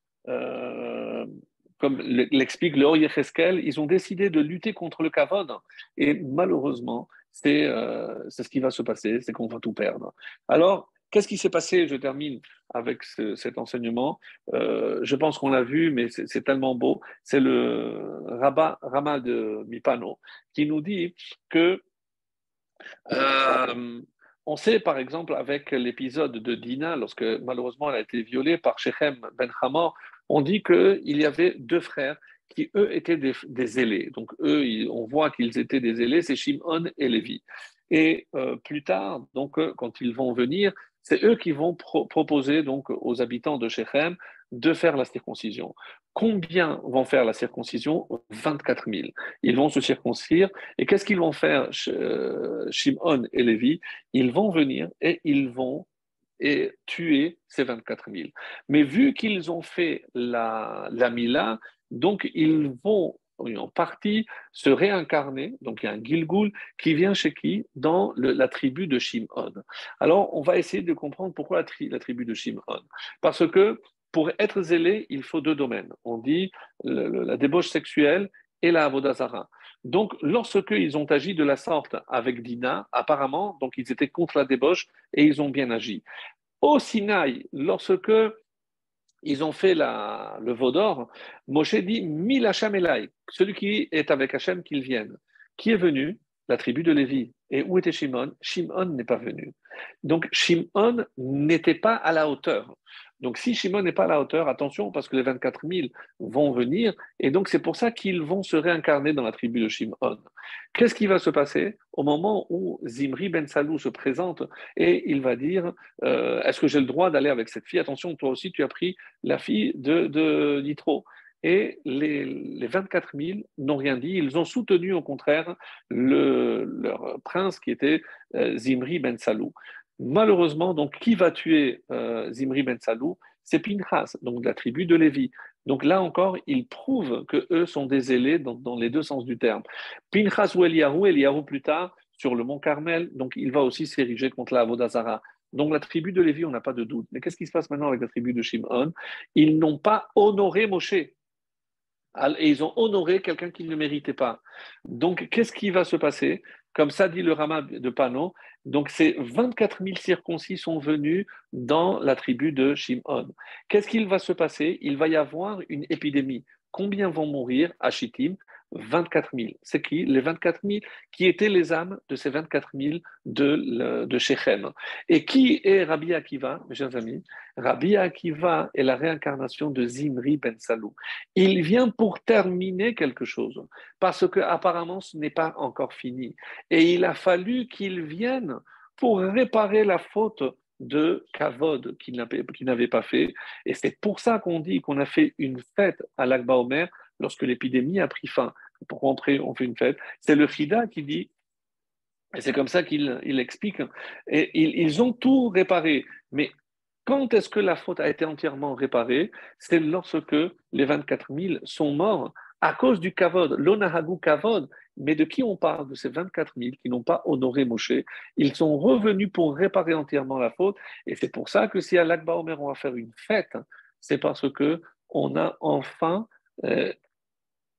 comme l'explique le Or Yecheskel, ils ont décidé de lutter contre le kavod. Et malheureusement, c'est ce qui va se passer, c'est qu'on va tout perdre. Alors, qu'est-ce qui s'est passé? Je termine avec cet enseignement. Je pense qu'on l'a vu, mais c'est tellement beau. C'est le Rama de Mipano qui nous dit que euh, on sait par exemple avec l'épisode de Dina, lorsque malheureusement elle a été violée par Shechem ben Hamor, on dit qu'il y avait deux frères qui eux étaient des zélés. Donc eux, on voit qu'ils étaient des zélés, c'est Shimon et Lévi. Et plus tard, donc quand ils vont venir, c'est eux qui vont proposer donc aux habitants de Shechem de faire la circoncision. Combien vont faire la circoncision? 24 000. Ils vont se circoncire et qu'est-ce qu'ils vont faire, Shimon et Lévi? Ils vont venir et ils vont tuer ces 24 000. Mais vu qu'ils ont fait la Mila, donc ils vont en partie se réincarner. Donc il y a un Gilgul qui vient chez qui? Dans la tribu de Shimon. Alors on va essayer de comprendre pourquoi la tribu de Shimon. Parce que pour être zélé, il faut deux domaines. On dit la débauche sexuelle et la avodazara. Donc, lorsqu'ils ont agi de la sorte avec Dina, apparemment, donc ils étaient contre la débauche et ils ont bien agi. Au Sinaï, lorsque ils ont fait le veau d'or, Moshe dit Mil Hachem Elai, celui qui est avec Hachem, qu'il vienne. Qui est venu? La tribu de Lévi. Et où était Shimon? Shimon n'est pas venu. Donc Shimon n'était pas à la hauteur. Donc si Shimon n'est pas à la hauteur, attention, parce que les 24 000 vont venir, et donc c'est pour ça qu'ils vont se réincarner dans la tribu de Shimon. Qu'est-ce qui va se passer au moment où Zimri ben Salou se présente et il va dire est-ce que j'ai le droit d'aller avec cette fille? Attention, toi aussi, tu as pris la fille de Yitro. Et les 24 000 n'ont rien dit. Ils ont soutenu, au contraire, leur prince qui était Zimri ben Salou. Malheureusement, donc, qui va tuer Zimri ben Salou? C'est Pinchas, donc de la tribu de Lévi. Donc là encore, ils prouvent que eux sont des zélés dans les deux sens du terme. Pinchas ou Eliyahu plus tard, sur le mont Carmel, donc il va aussi s'ériger contre la Avodazara. Donc la tribu de Lévi, on n'a pas de doute. Mais qu'est-ce qui se passe maintenant avec la tribu de Shimon? Ils n'ont pas honoré Moshe. Et ils ont honoré quelqu'un qui ne méritait pas. Donc, qu'est-ce qui va se passer? Comme ça dit le Rama de Pano, donc ces 24 000 circoncis sont venus dans la tribu de Shimon. Qu'est-ce qu'il va se passer? Il va y avoir une épidémie. Combien vont mourir à Shittim? 24 000. C'est qui? Les 24 000 qui étaient les âmes de ces 24 000 de Shechem. Et qui est Rabbi Akiva, mes chers amis? Rabbi Akiva est la réincarnation de Zimri ben Salou. Il vient pour terminer quelque chose, parce que apparemment ce n'est pas encore fini. Et il a fallu qu'il vienne pour réparer la faute de Kavod qu'il n'avait pas fait. Et c'est pour ça qu'on dit qu'on a fait une fête à l'Akba Omer lorsque l'épidémie a pris fin. Pour rentrer, on fait une fête. C'est le Chida qui dit, et c'est comme ça qu'il explique, et ils ont tout réparé. Mais quand est-ce que la faute a été entièrement réparée? C'est lorsque les 24 000 sont morts à cause du kavod, l'onahagu kavod. Mais de qui on parle? De ces 24 000 qui n'ont pas honoré Moshe. Ils sont revenus pour réparer entièrement la faute. Et c'est pour ça que si à l'Akba Omer on va faire une fête, c'est parce que on a enfin euh,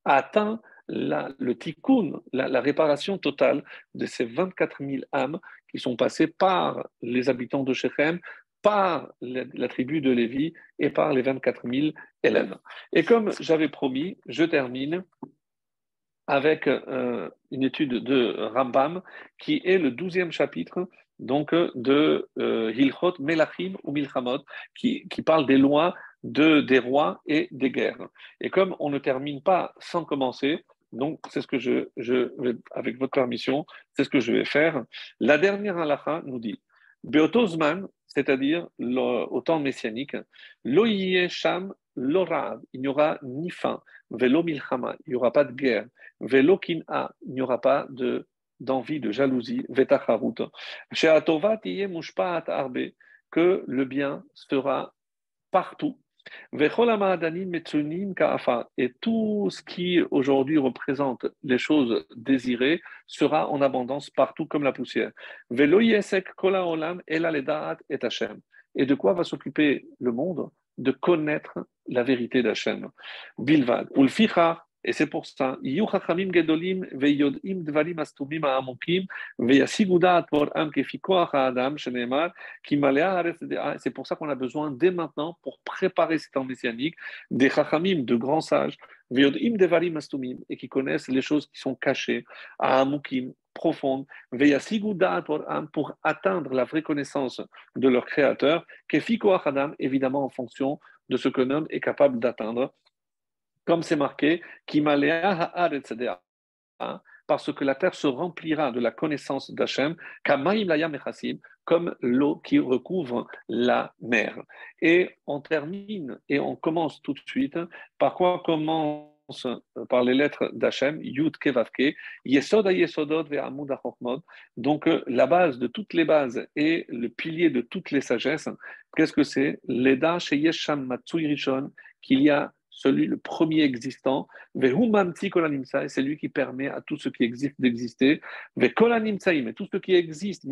atteint le tikkun, la réparation totale de ces 24 000 âmes qui sont passées par les habitants de Shechem, par la tribu de Lévi et par les 24 000 élèves. Et comme j'avais promis, je termine avec une étude de Rambam qui est le 12e chapitre donc de Hilchot Melachim ou Milchamot qui parle des lois des rois et des guerres. Et comme on ne termine pas sans commencer, donc c'est ce que je vais, avec votre permission, c'est ce que je vais faire. La dernière halakha nous dit Beotozman, c'est-à-dire au temps messianique, Lo yeh sham lo ra'av, il n'y aura ni faim, velo milchama, il n'y aura pas de guerre. Velo kin'a, il n'y aura pas d'envie, de jalousie, vetacharut. She'atovat tiye mushpa'at arbe, que le bien sera partout. Vechol ha'ma'adanim metzunim ka'afa, et tout ce qui aujourd'hui représente les choses désirées sera en abondance partout comme la poussière. Velo yesek kol ha'olam ela leda'at et Hashem. Et de quoi va s'occuper le monde? De connaître la vérité d'Hachem. Bilvad. Ulficha, et c'est pour ça, c'est pour ça qu'on a besoin dès maintenant, pour préparer ces temps messianiques, des chachamim, de grands sages, et qui connaissent les choses qui sont cachées, à amukim, profondes, pour atteindre la vraie connaissance de leur créateur, évidemment en fonction de ce qu'un homme est capable d'atteindre, comme c'est marqué, parce que la terre se remplira de la connaissance d'Hachem, comme l'eau qui recouvre la mer. Et on termine et on commence tout de suite par quoi commence par les lettres d'Hachem, Yud Kevavke, Yesod Yesodot ve'amud hachokmot. Donc la base de toutes les bases et le pilier de toutes les sagesses. Qu'est-ce que c'est? Leda sheyesh sham matsui rishon, qu'il y a celui, le premier existant, et c'est lui qui permet à tout ce qui existe d'exister, et tout ce qui existe,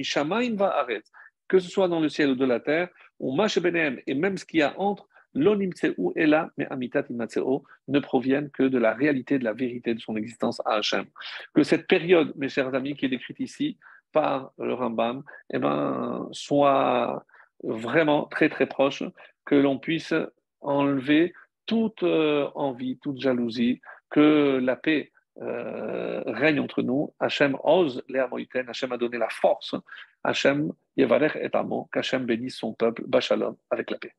que ce soit dans le ciel ou de la terre, et même ce qu'il y a entre, ne proviennent que de la réalité, de la vérité de son existence à Hachem. Que cette période, mes chers amis, qui est décrite ici par le Rambam, soit vraiment très très proche, que l'on puisse enlever toute envie, toute jalousie, que la paix règne entre nous. Hachem ose Léa Moïten, Hachem a donné la force. Hachem Yevarech et Amo, qu'Hachem bénisse son peuple, Bachalom, avec la paix.